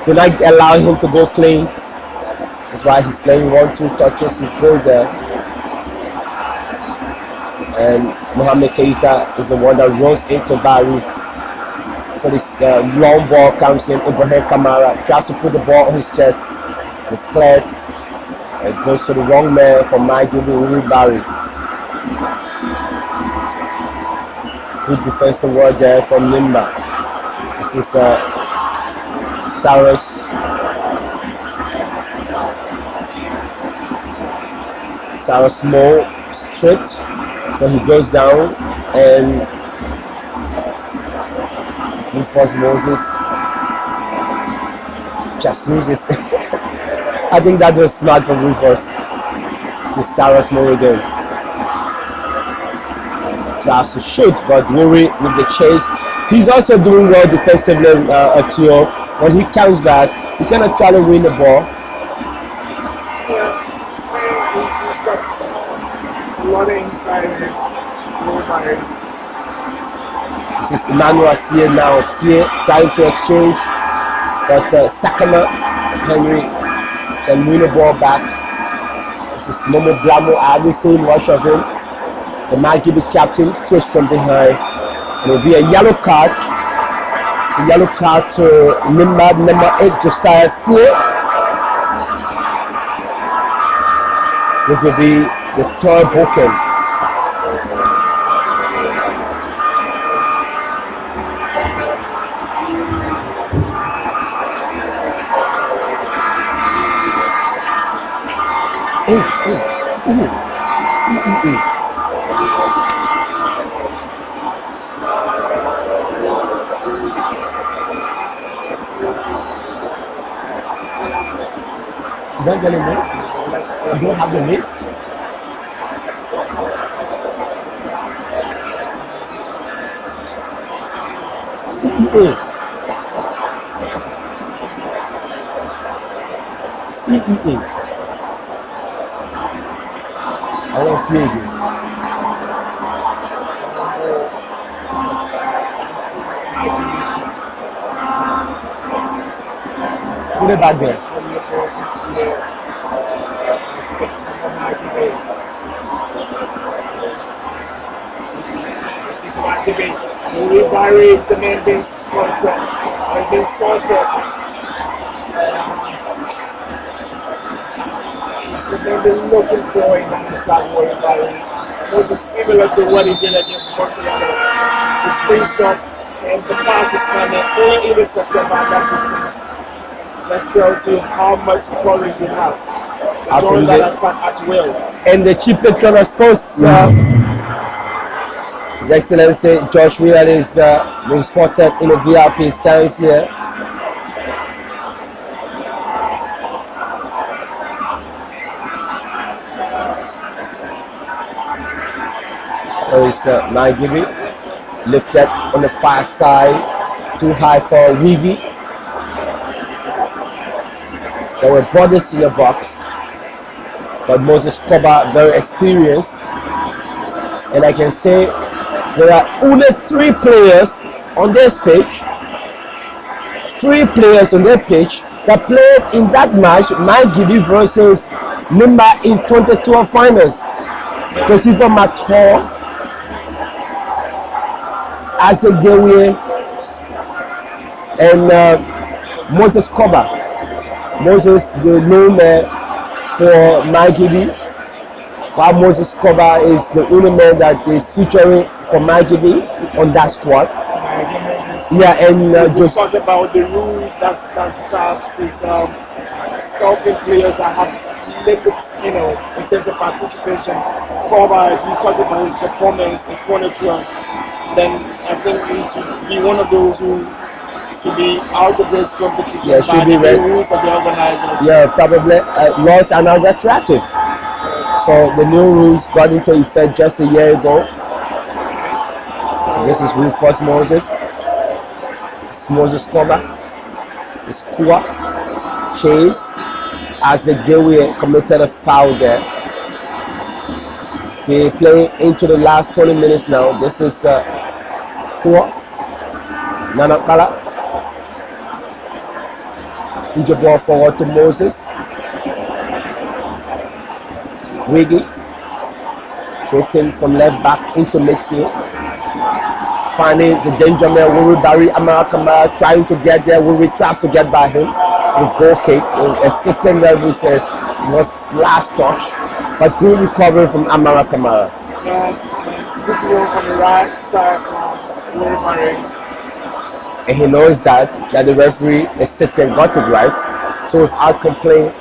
Do not allow him to go clean. That's why he's playing 1-2 touches. He goes there. And Mohamed Keita is the one that runs into Barry. So this long ball comes in. Ibrahim Kamara tries to put the ball on his chest. It's cleared. It goes to the wrong man for Mike giving Barry. Good defensive work there from Nimba. This is Sarah's small stripped, so he goes down and Rufus Moses just uses. I think that was smart from Rufus to Sarah Small again. Tries to shoot, but Rory with the chase. He's also doing well defensively, Tio. When he comes back, he cannot try to win the ball. He's got lot of insight in it. This is Emmanuel Sie now. Sie trying to exchange, but Sakama Henry can win the ball back. This is Momo Blamo. I haven't seen much of him. The might give the captain twist from behind. And it'll be a yellow card. A yellow card to number 8, Josiah Sie. This will be the third booking. Don't get a list. You don't have the list. CEA. I won't see it again. Put it back there. This is what debate. Louis Barry is the man being sorted. He's the man they're looking for in that attack. Louis Barry was similar to what he did against Barcelona. The space up and the pass is coming. Only intercepted by that defense. Just tells you how much courage he has. Join that attack at will. And the chief patron response, His Excellency George Weir is being spotted in a VIP stance here. There is Naigibi lifted on the far side, too high for Wiggy. There were bodies in the box, but Moses Koba very experienced, and I can say there are only 3 players on this pitch. 3 players on that pitch that played in that match, Naigibi versus Nimba in 2012 finals. Joseph Mator, Isaac Dewe, and Moses Koba. Moses, the known for Naigibi, while Moses Koba is the only man that is featuring for Naigibi on that squad. Yeah, and just talk about the rules that is stopping players that have limits, in terms of participation. Koba, if you talk about his performance in 2012, then I think he should be one of those who should be out of this competition. Yeah, should be the rules of the organizers. Yeah, probably lost and are retroactive. So the new rules got into effect just a year ago. So this is Rufus Moses. This is Moses Koba. This is Kua Chase. As the Dewe committed a foul there. They play into the last 20 minutes now. This is Kua Nanakala. DJ ball forward to Moses. Wiggy drifting from left back into midfield. Finding the danger man, Wuri Barry Amarakama trying to get there. Wuri tries to get by him. His goal kick. Assistant referee says was last touch, but good recovery from Amarakama. Good work on the right side from Wuri Barry. And he knows that the referee assistant got it right. So without complaint,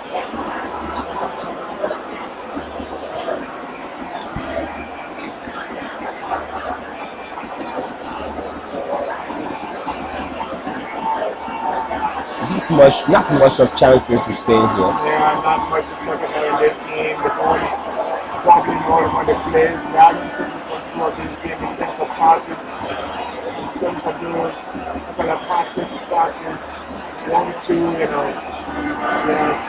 not much of chances to say here. Yeah, not much to talk about in this game. The ball is probably more about the players. They haven't taken control of this game in terms of passes, in terms of the telepathic passes. 1-2, there's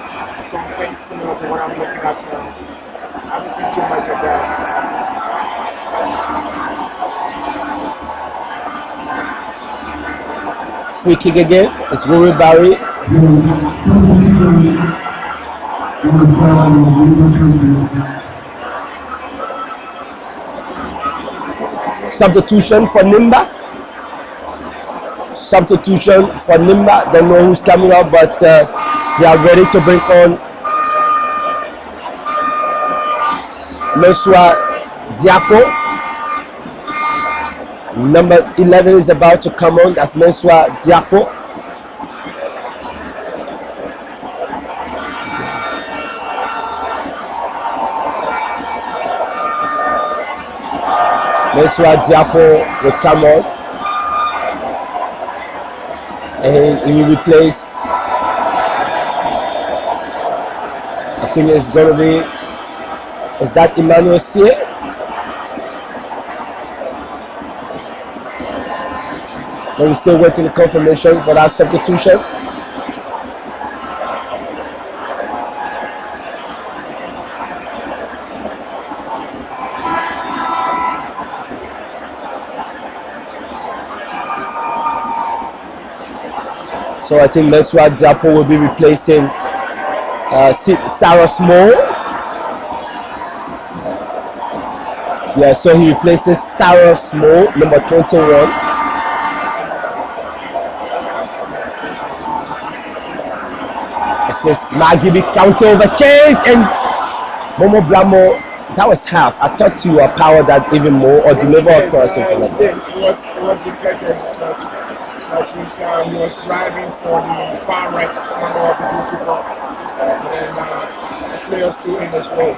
something similar to what I'm looking at now. haven't seen too much of that. Free kick again. It's Rory Barry. Substitution for Nimba. Substitution for Nimba. Don't know who's coming up, but they are ready to bring on Mensua Diapo. Number 11 is about to come on. That's Mensua Diapo. Mensua Diapo will come on. And he will replace, I think it's going to be, is that Emmanuel Sier? But we're still waiting the confirmation for that substitution. So I think Mensua Diapo will be replacing Sarah Small. Yeah, so he replaces Sarah Small, number 21. This is Magibi counter over chase and Momo Blamo. That was half. I thought you were powered that even more or deliver a crossing from that. It was deflected touch. I think he was driving for the far right corner of the goalkeeper, and then the players too in his way.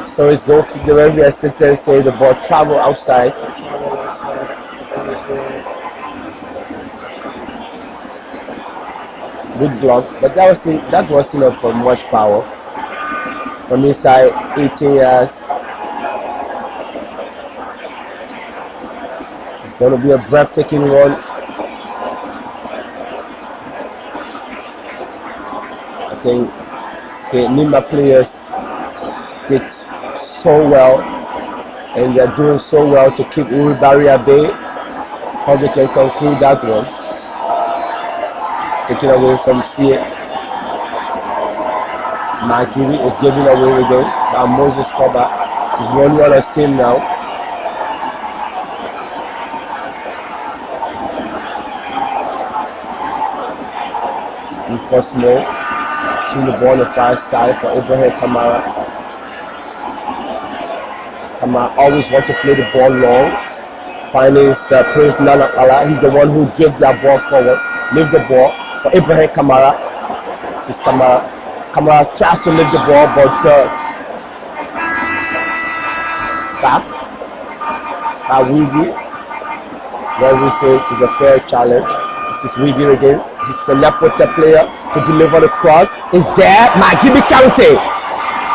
So his goal kick, the referee assistant say the ball travel outside. Travel outside in his way. Good block, but that wasn't enough for much power. From inside 18 yards. It's going to be a breathtaking one. I think the Nima players did so well, and they're doing so well to keep Uri Barry at bay. How they can conclude that one. Taken away from Sia. Makiri is giving away again by Moses Koba. He's running on a sim now. In first move, shooting the ball on the far side for Ibrahim Kamara. Kamara always wants to play the ball long. Finding Prince Nana Allah. He's the one who drifts that ball forward. Leaves the ball for Ibrahim Kamara. This is Kamara. Kamara tries to lift the ball, but stopped by Wiggy. Referee says it's a fair challenge. This is Wiggy again. He's a left-footed player to deliver the cross. Is there? Magibi County.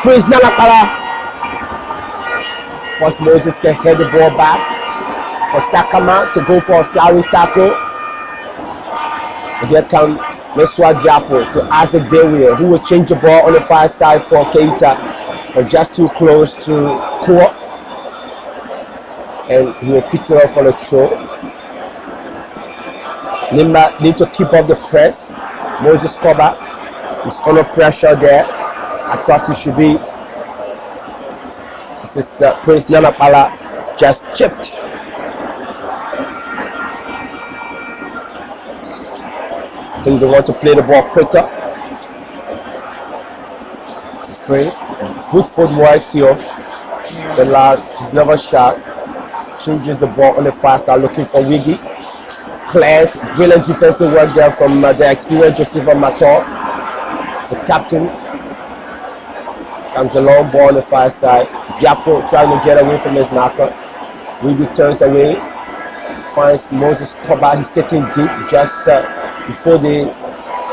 Prince Nanakala. First Moses can head the ball back for Sakama to go for a slurry tackle. And here comes Mensua Diapo to Isaac Dewier, who will change the ball on the far side for Keita, but just too close to Core. And he will pick it up on the throw. Nimba need to keep up the press. Moses Koba is under pressure there. I thought he should be. This is Prince Nanapala just chipped. I think they want to play the ball quicker. It's great. Good footwork, Theo. The lad, he's never shot. Changes the ball on the far side, looking for Wiggy. Cleared, brilliant defensive work there from the experienced Joseph Mator. It's a captain. Comes a long ball on the far side. Diapo trying to get away from his marker. Wiggy turns away. Finds Moses Koba. He's sitting deep just before the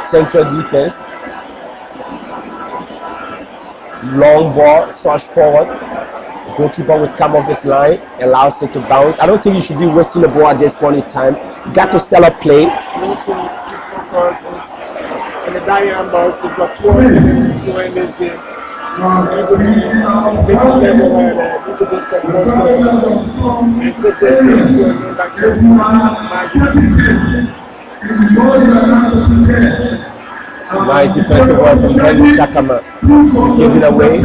central defense. Long ball, surge forward. Goalkeeper will come off his line, allows it to bounce. I don't think you should be wasting the ball at this point in time. You got to sell up play. We need to focus in the dying balls. We've got 12 minutes to win this game. We need to be level headed, need to be focused and take this game to a game back here. Nice defensive work from Henry Sakama. He's giving away.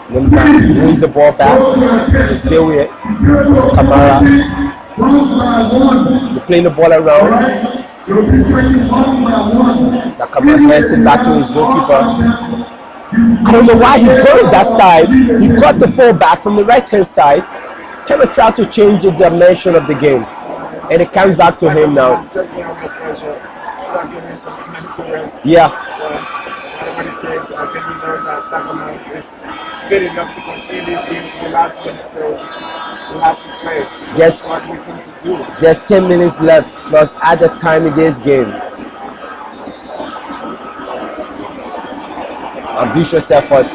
Limba moves the ball back. He's still here. Kamara. They're playing the ball around. Sakama hands it back to his goalkeeper. I don't know why he's going that side. He got the fullback from the right hand side. Kind of try to change the dimension of the game. And it comes back to him now. It's just been under pressure. Should have given him some time to rest. Yeah. Whatever the case, I think he knows that Sakama is fit enough to continue this game to the last minute, so he has to play. That's what we need to do. Just 10 minutes left, plus added time in this game. Ambitious effort.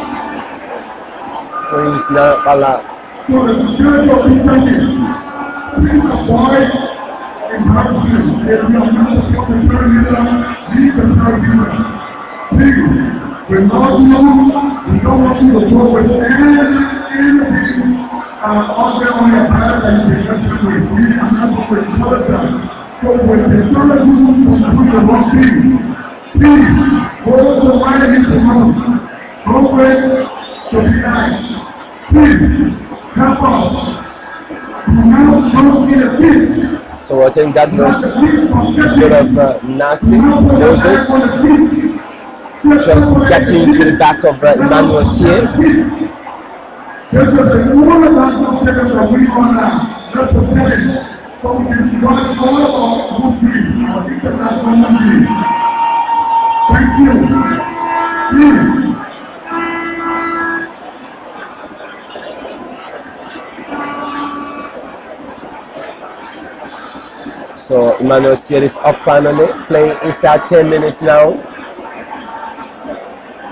So he's not allowed. We don't want you to go with anything out there on your path and you can just do it. We are not going to encourage them. So when they tell us you to do the wrong thing, please go to the right hand to us. Don't wait to be nice. Please help us. So I think that was a bit of nasty Moses. Just getting into the back of Emmanuel here. Thank you. So Emmanuel Sier is up finally, playing inside 10 minutes now.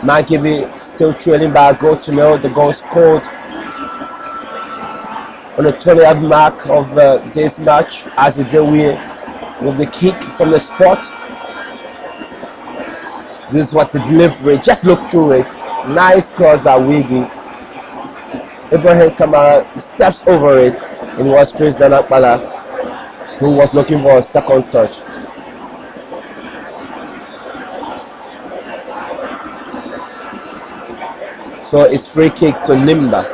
Magibi still trailing by a goal to nil. The goal scored on the 20th mark of this match as the Dewey with the kick from the spot. This was the delivery. Just look through it. Nice cross by Wiggy. Ibrahim Kamara steps over it and was placed down Akbala, who was looking for a second touch. So it's free kick to Nimba.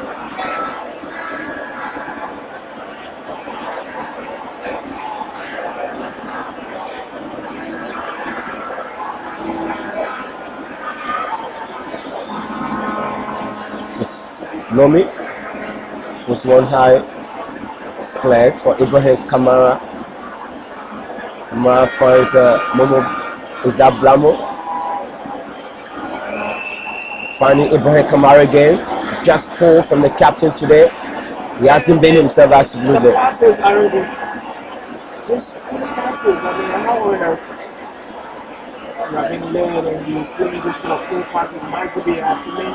This is Lomi, who's one high. It's cleared for Ibrahim Kamara. Kamara finds Momo. Is that Blamo? Finding Ibrahim Kamara again. Just pulled from the captain today. He hasn't been himself absolutely. The passes aren't good. Just passes. I mean, I'm not worried about you have been laid and you play this sort of cool passes. Might be for me.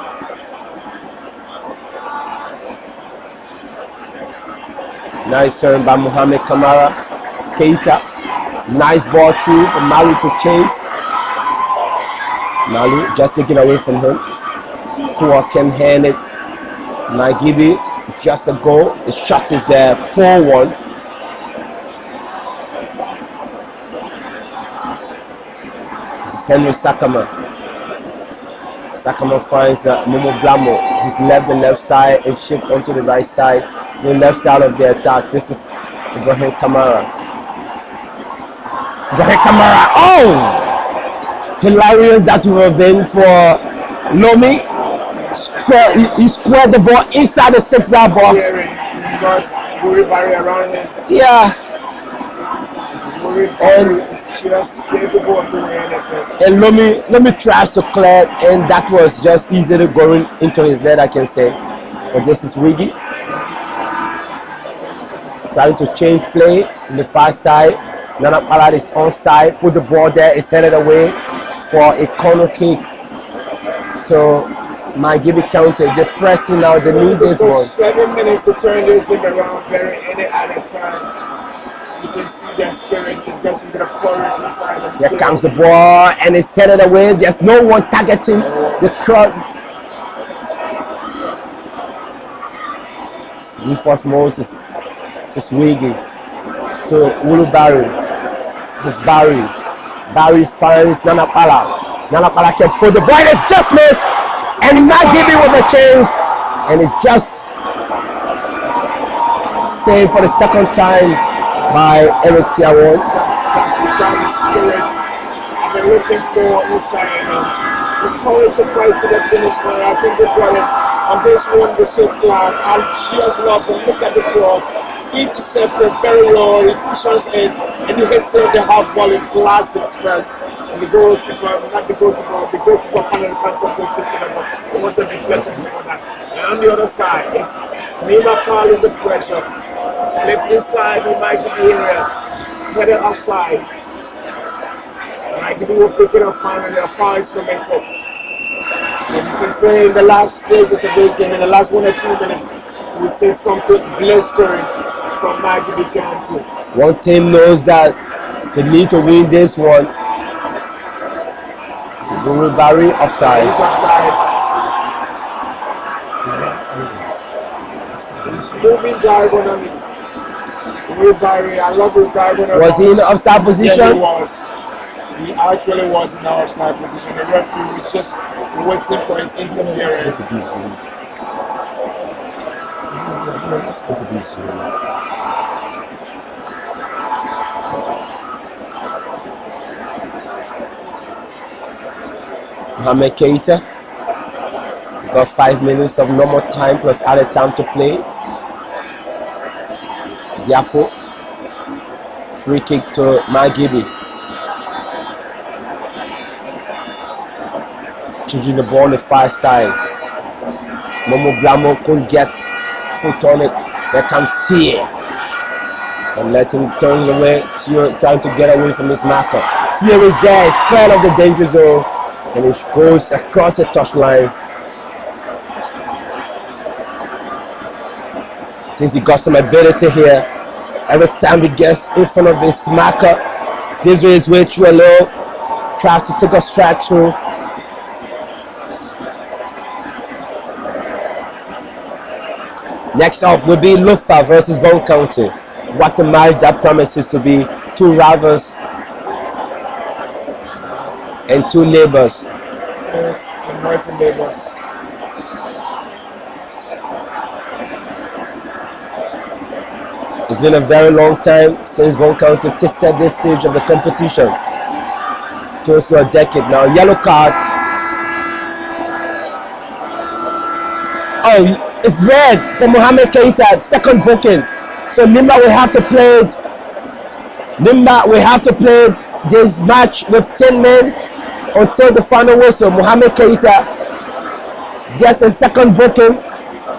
Nice turn by Mohamed Kamara. Keita. Nice ball through for Malu to chase. Malu just taken away from him. Kua can hand it. Nagibi, just a goal. The shot is there. Poor one. This is Henry Sakama. Sakama finds Momo Blamo. He's left the left side and shift onto the right side. The left side of the attack. This is Ibrahim Kamara. Ibrahim Kamara. Oh! Hilarious that would have been for Lomi. So he squared the ball inside the 6-yard box. He's got Guri Barry around him. Yeah. Guri Barry is just capable of doing anything. And Lomi tries to clear, and that was just easily going into his net, I can say. But this is Wiggy. trying to change play in the far side. Nana Pala is onside, put the ball there, is headed away for a corner kick to Magibi County. They're pressing now, they need this one. 7 minutes to turn this game around very any other time. You can see their spirit, they've got some bit of courage inside them. Here comes the ball and it's headed away. There's no one targeting the crowd. Rufus Moses. This is Wiggy to Ulu Barry. This is Barry. Barry finds Nana Pala. Nana Pala can put the ball and it's just missed. And Magibi with a chance. And it's just saved for the second time by Eric Tiawon. That's the kind of spirit I've been looking for inside the courage to fight to the finish line. I think they brought it on this one, the sub class. I'll just love to look at the cross. He intercepted very low, he pushes it, and he hits it the half volley, plastic strike. And the goalkeeper, not the goalkeeper finally comes up to pick it up. It was a deflection before that. And on the other side, it's Nima calling the pressure. Flip inside, he might be area. Headed outside. Magibi will pick it up finally. A foul is committed. So you can say in the last stages of this game, in the last 1 or 2 minutes, we see something blistering from Magibi County. One team knows that they need to win this one. So Guru Barry offside. He's offside. He's moving diagonally. Barry, I love his diagonal. Was he in the offside position? Yeah, he was. He actually was in the offside position. The referee was just waiting for his interference. That's supposed to be zero. Mohamed Keita got 5 minutes of normal time plus added time to play. Diapo, free kick to Magibi. Changing the ball on the far side. Momo Blamo couldn't get foot on it. There comes Sia. And let him turn away, trying to get away from this marker. Sia is there, he's clear of the danger zone. And it goes across the touchline. Since he got some ability here, every time he gets in front of his marker, this way his way through a low, tries to take a strike through. Next up will be Lofa versus Bong County. What a match that promises to be. Two rivals and two neighbors. Yes, and noisy neighbors. It's been a very long time since Bong County tasted this stage of the competition. Close to a decade now. Yellow card. Oh, it's red for Mohamed Keita. Second booking. So Nimba will have to play it. Nimba will have to play this match with 10 men until the final whistle. Mohamed Keita gets a second booking.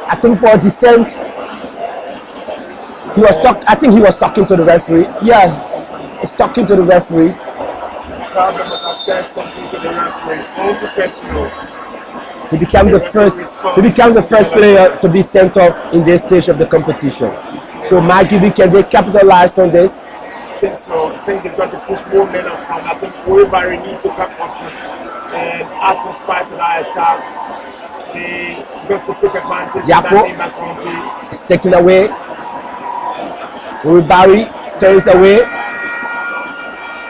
I think for descent. He was I think he was talking to the referee. Yeah, he's talking to the referee. Problem must have said something to the referee. Unprofessional. He becomes the first player to be sent off in this stage of the competition. So Magibi, can they capitalize on this? I think so. I think they've got to push more men up front. I think Barry need to come up front and add some spice to that attack. They got to take advantage of that in that county. It's taken away. Barry turns away.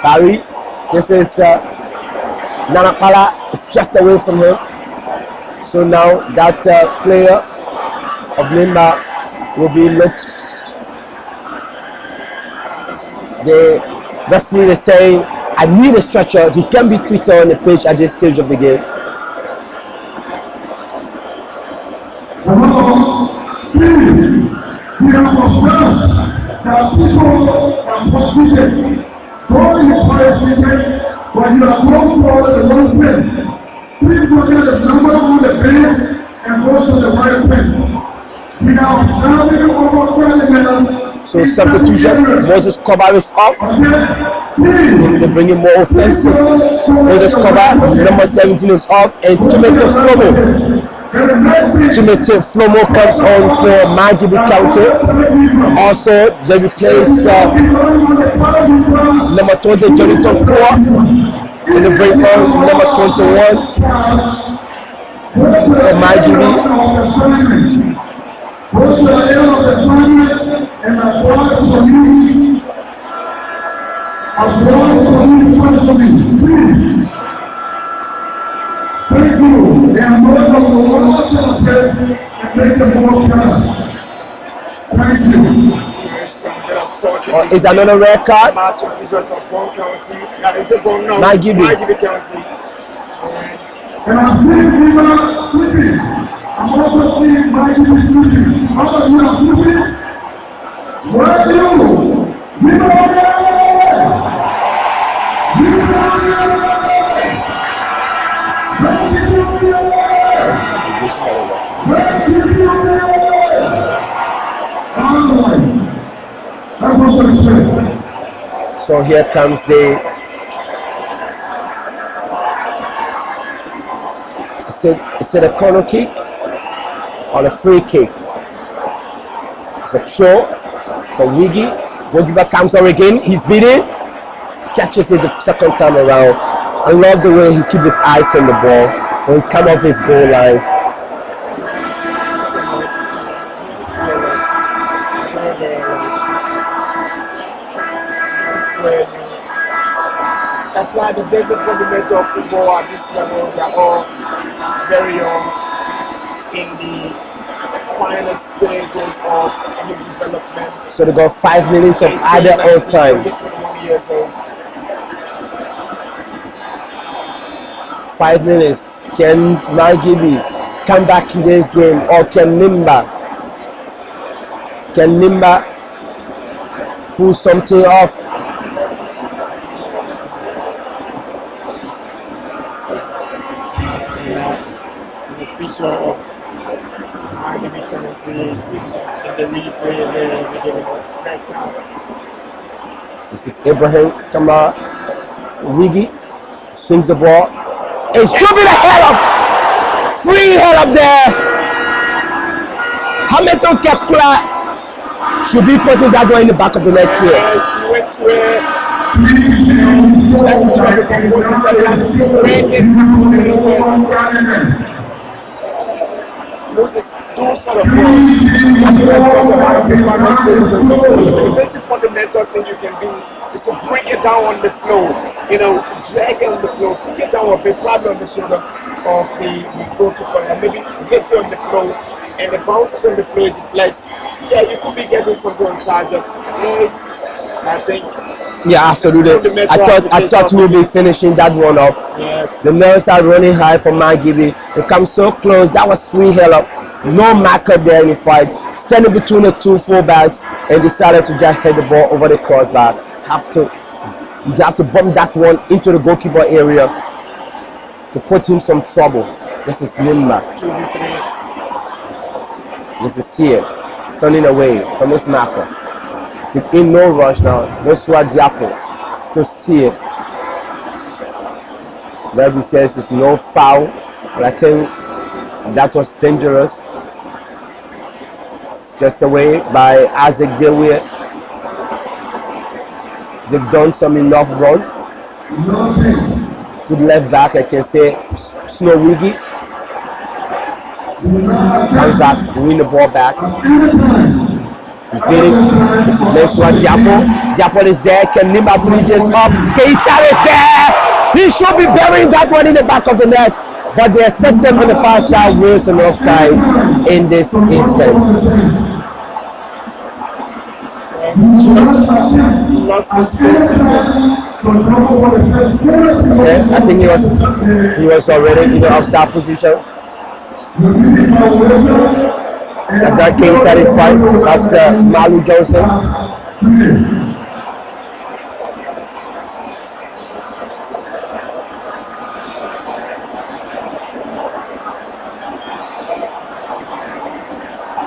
Barry, this is Nana Pala is just away from him. So now that player of Nimba will be looked. The referee is saying, I need a stretcher. He can be treated on the pitch at this stage of the game. Please, we are concerned that people are frustrated. Don't encourage people when you are going for the wrong place. Please look at the number on the page and go to the right place. So substitution, Moses Koba is off. They're bringing more offensive. Moses Koba, number 17 is off, and Timothy Flomo comes on for Magibi County. Also, they replace number 20, Jonathan Koa, and they bring on number 21 for Magibi. Thank you. And most of the world celebrate and make the most time. Thank you. Is another red card? Match officials of Bong County. Is it Bong? No, Magibi County. And I'm seeing people sleeping. I'm also seeing Magibi sleeping. How about you are sleeping? Where are you? So here comes the is it a corner kick or a free kick? It's a throw for Wiggy. Goalkeeper comes on again. He's beaten. Catches it the second time around. I love the way he keeps his eyes on the ball when he comes off his goal line. Apply the basic fundamental of football at this level. They are all very young in the final stages of youth development. So they got 5 minutes of added on time. 21 years old. 5 minutes. Can Magibi come back in this game, or can Nimba pull something off? The official of Magibi County in the replay there, we give it a red card. This is Ibrahim Kamara. Wiggy swings the ball. It's driven the hell up. Free hell up there. Hamilton Kefkula should be putting that one in the back of the net here. Yes, he went to just to try to compose his head and break it down a little bit. Those sort of balls, as we were talking about the final stage of the game, the basic fundamental thing you can do is to bring it down on the floor, drag it on the floor, pick it down a bit, probably on the shoulder of the goalkeeper, and maybe hit it on the floor, and the bounces on the floor, it deflects. Yeah, you could be getting something on target. I think. Yeah, absolutely. I thought we'll be finishing that one up. Yes. The nerves are running high for Magibi. They come so close. That was free hell up. No marker there in the fight. Standing between the two fullbacks and decided to just head the ball over the crossbar. You have to bump that one into the goalkeeper area to put him some trouble. This is Nimba. 2v3. This is Sear turning away from his marker. In no rush now. Joshua Diapo to see it. Referee says it's no foul, but I think that was dangerous. It's just away by Isaac Dewey. They've done some enough run. Good left back, I can say. Snow Wiggy comes back, win the ball back. He's beating. This is Joshua Diapo. Diapo is there. Can Nimba finishes up? Keita is there. He should be burying that one in the back of the net. But the system on the far side was an offside in this instance. Just lost his feet. Okay, I think he was already in the offside position. That's not K35. That's Malu Johnson.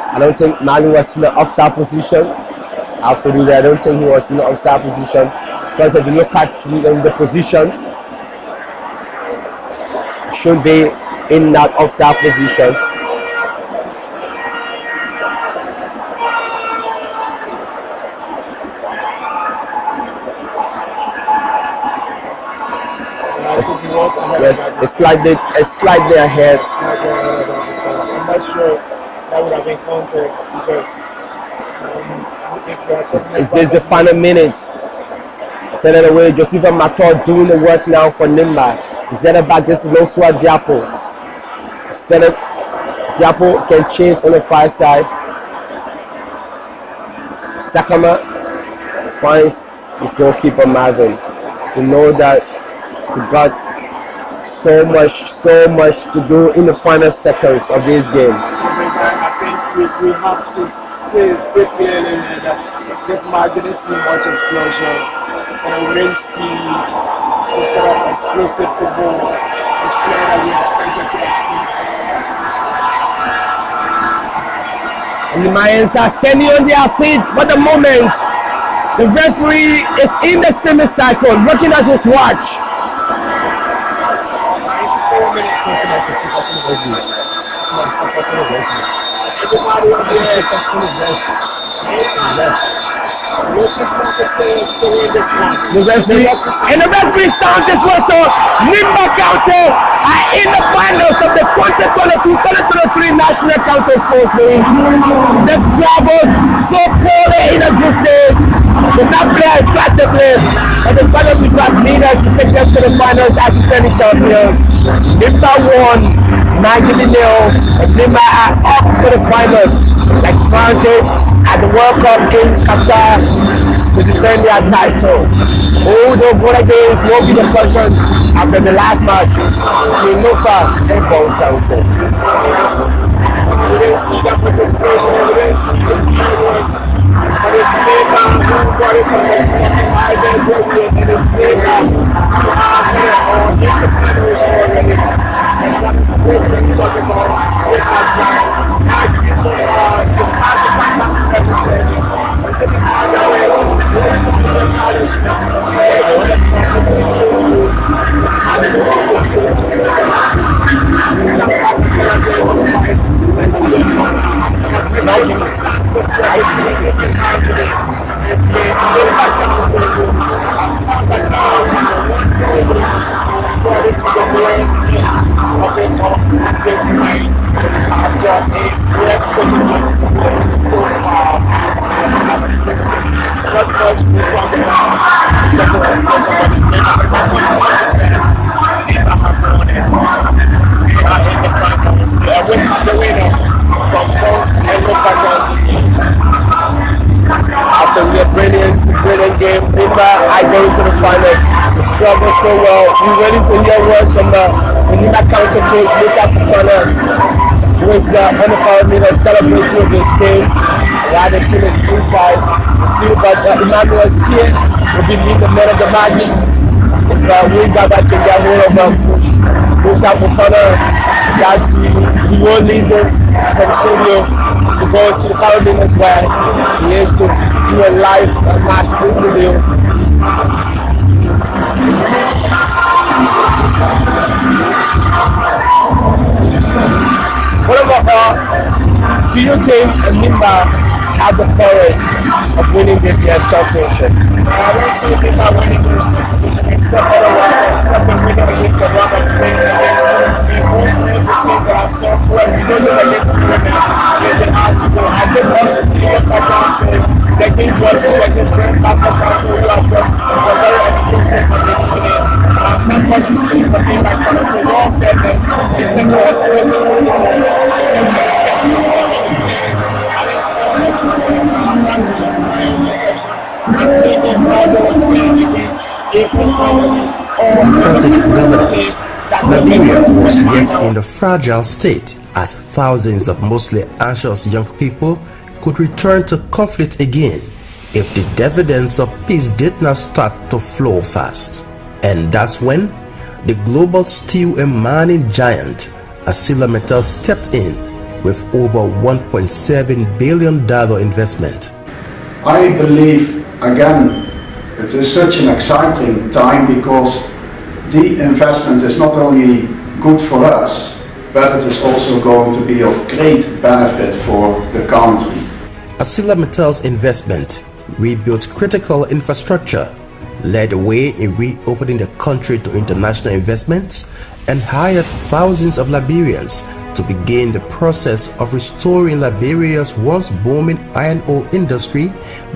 I don't think Mali was in the offside position. Absolutely, I don't think he was in the offside position. Because if you look at the position, should be in that offside position. Yes, it's slightly ahead. I'm not sure that would have been contact because if you are talking Is this the final minute? Send it away. Josepha Mator doing the work now for Nimba. He sent it back. This is Losua Diapo. Send it. Diapo can change on the far side. Sakama finds his goalkeeper Marvin. To know that they got so much to do in the final seconds of this game. I think we have to see clearly that this match didn't see much explosion, and we didn't see the sort of explosive football, the flair that we expected to see. And the Mayans are standing on their feet for the moment. The referee is in the semicircle, looking at his watch. 94 minutes. Looking positive to win this one. The referee sounds this whistle. Nimba County are in the finals of the 2022-2023 National County Sports League. They've traveled so poorly in a group stage. They not play attractively, but the Columbus have needed to take them to the finals as defending champions. Nimba won 9-0, and Nimba are up to the finals, like France did at the World Cup in Qatar to defend their title. All those goal games will be the question after the last match between Lofa and Bong County. We didn't see that participation, we didn't see the fireworks. But it's Nimba who got it from the second Isaiah Jovian, and it's Nimba who are here or in the finals already. And that is the situation when you talk about with that plan. Arguing for the card to come back to everything. But then you find out that you want to be the talisman. There's a so far, as you can see, not much we talk about technical explosion, but it's never have won it. They are in the finals. They are the winner from Bong and Lofa County. Absolutely a brilliant game. Nimba are going to the finals. They struggled so well. We're waiting to hear words from the Nimba County coach, Luka Fofana, who is on the power meter celebrating with his team. While the team is inside the field, but Emmanuel Sier will be leading the man of the match. If we got that can get hold of push Luka Fofana, that he will leave him from the studio to go to the power meters where he is to do a live match interview. What about, do you think Nimba have the prowess of winning this year's championship? I don't see Nimba winning this competition except otherwise, except when we're going to get the run of playing against the whole team that are Southwest. Those are against the women. They have to go. I did also see Lofa County. The game was good against Grand Castle County. We are very explosive for the evening. Not what you see from Nimba County. All fairness in terms of explosive football, in terms of effectiveness of the players. I didn't see much from them. That is just my own perception. I'm thinking rather than playing against April County or County governance. Liberia was yet in a fragile state as thousands of mostly anxious young people could return to conflict again if the dividends of peace did not start to flow fast. And that's when the global steel and mining giant Asila Metal stepped in with over $1.7 billion investment. I believe, again, it is such an exciting time because the investment is not only good for us, but it is also going to be of great benefit for the country. ArcelorMittal's investment rebuilt critical infrastructure, led the way in reopening the country to international investments, and hired thousands of Liberians to begin the process of restoring Liberia's once booming iron ore industry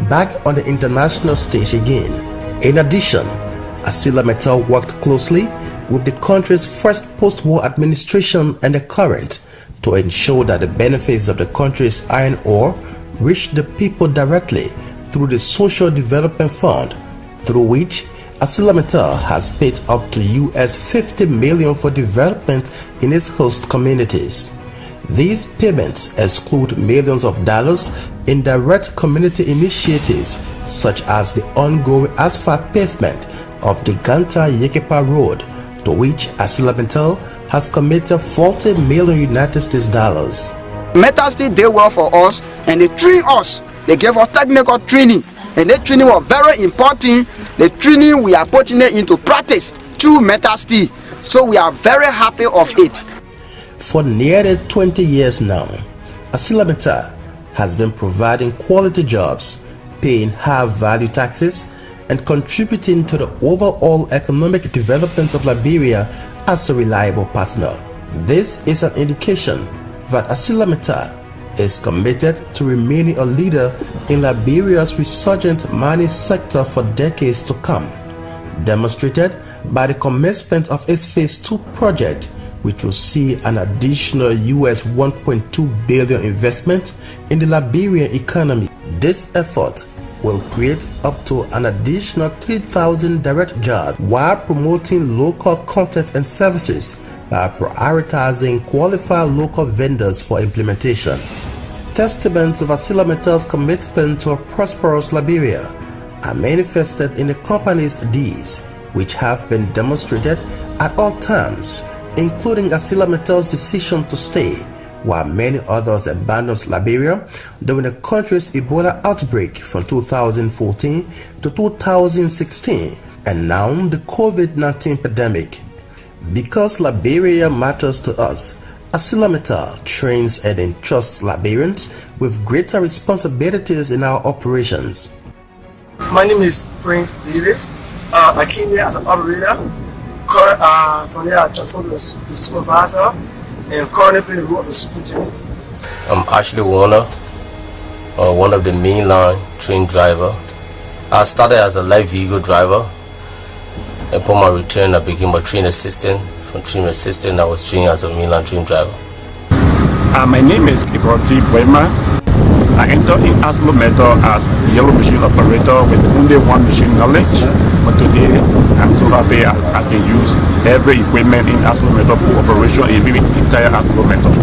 back on the international stage again. In addition, ArcelorMittal worked closely with the country's first post-war administration and the current to ensure that the benefits of the country's iron ore reach the people directly through the Social Development Fund, through which ArcelorMittal has paid up to $50 million for development in its host communities. These payments exclude millions of dollars in direct community initiatives such as the ongoing asphalt pavement of the Ganta-Yekepa Road, to which ArcelorMittal has committed $40 million United States dollars. Metal Steel did well for us and they trained us. They gave us technical training and that training was very important. The training we are putting it into practice through Metal Steel. So we are very happy of it. For nearly 20 years now, ArcelorMittal has been providing quality jobs, paying high-value taxes, and contributing to the overall economic development of Liberia as a reliable partner. This is an indication that ArcelorMittal is committed to remaining a leader in Liberia's resurgent mining sector for decades to come, demonstrated by the commencement of its Phase 2 project, which will see an additional $1.2 billion investment in the Liberian economy. This effort will create up to an additional 3,000 direct jobs while promoting local content and services by prioritizing qualified local vendors for implementation. Testaments of ArcelorMittal's commitment to a prosperous Liberia are manifested in the company's deeds, which have been demonstrated at all times, including ArcelorMittal's decision to stay, while many others abandoned Liberia during the country's Ebola outbreak from 2014 to 2016, and now the COVID-19 pandemic. Because Liberia matters to us, ArcelorMittal trains and entrusts Liberians with greater responsibilities in our operations. My name is Prince Davis. I came here as an operator. From there I transferred to supervisor and currently playing the role of a superintendent. I'm Ashley Warner, one of the mainline train driver. I started as a light vehicle driver. Upon my return, I became a train assistant. From train assistant, I was trained as a mainline train driver. My name is Kibroti Bwema. I entered in ArcelorMittal as yellow machine operator with only one machine knowledge. But today, I'm so happy as I can use every equipment in ArcelorMittal operation in the entire ArcelorMittal.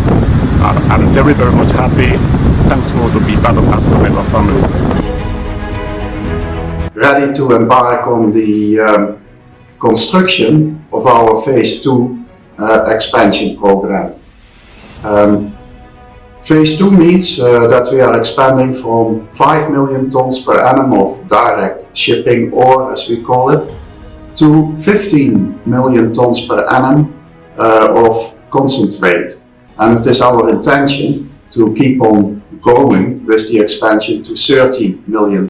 I'm very, very much happy. Thankful to be part of ArcelorMittal family. Ready to embark on the construction of our Phase 2 expansion program. Phase 2 means that we are expanding from 5 million tons per annum of direct shipping ore, as we call it, to 15 million tons per annum of concentrate. And it is our intention to keep on going with the expansion to 30 million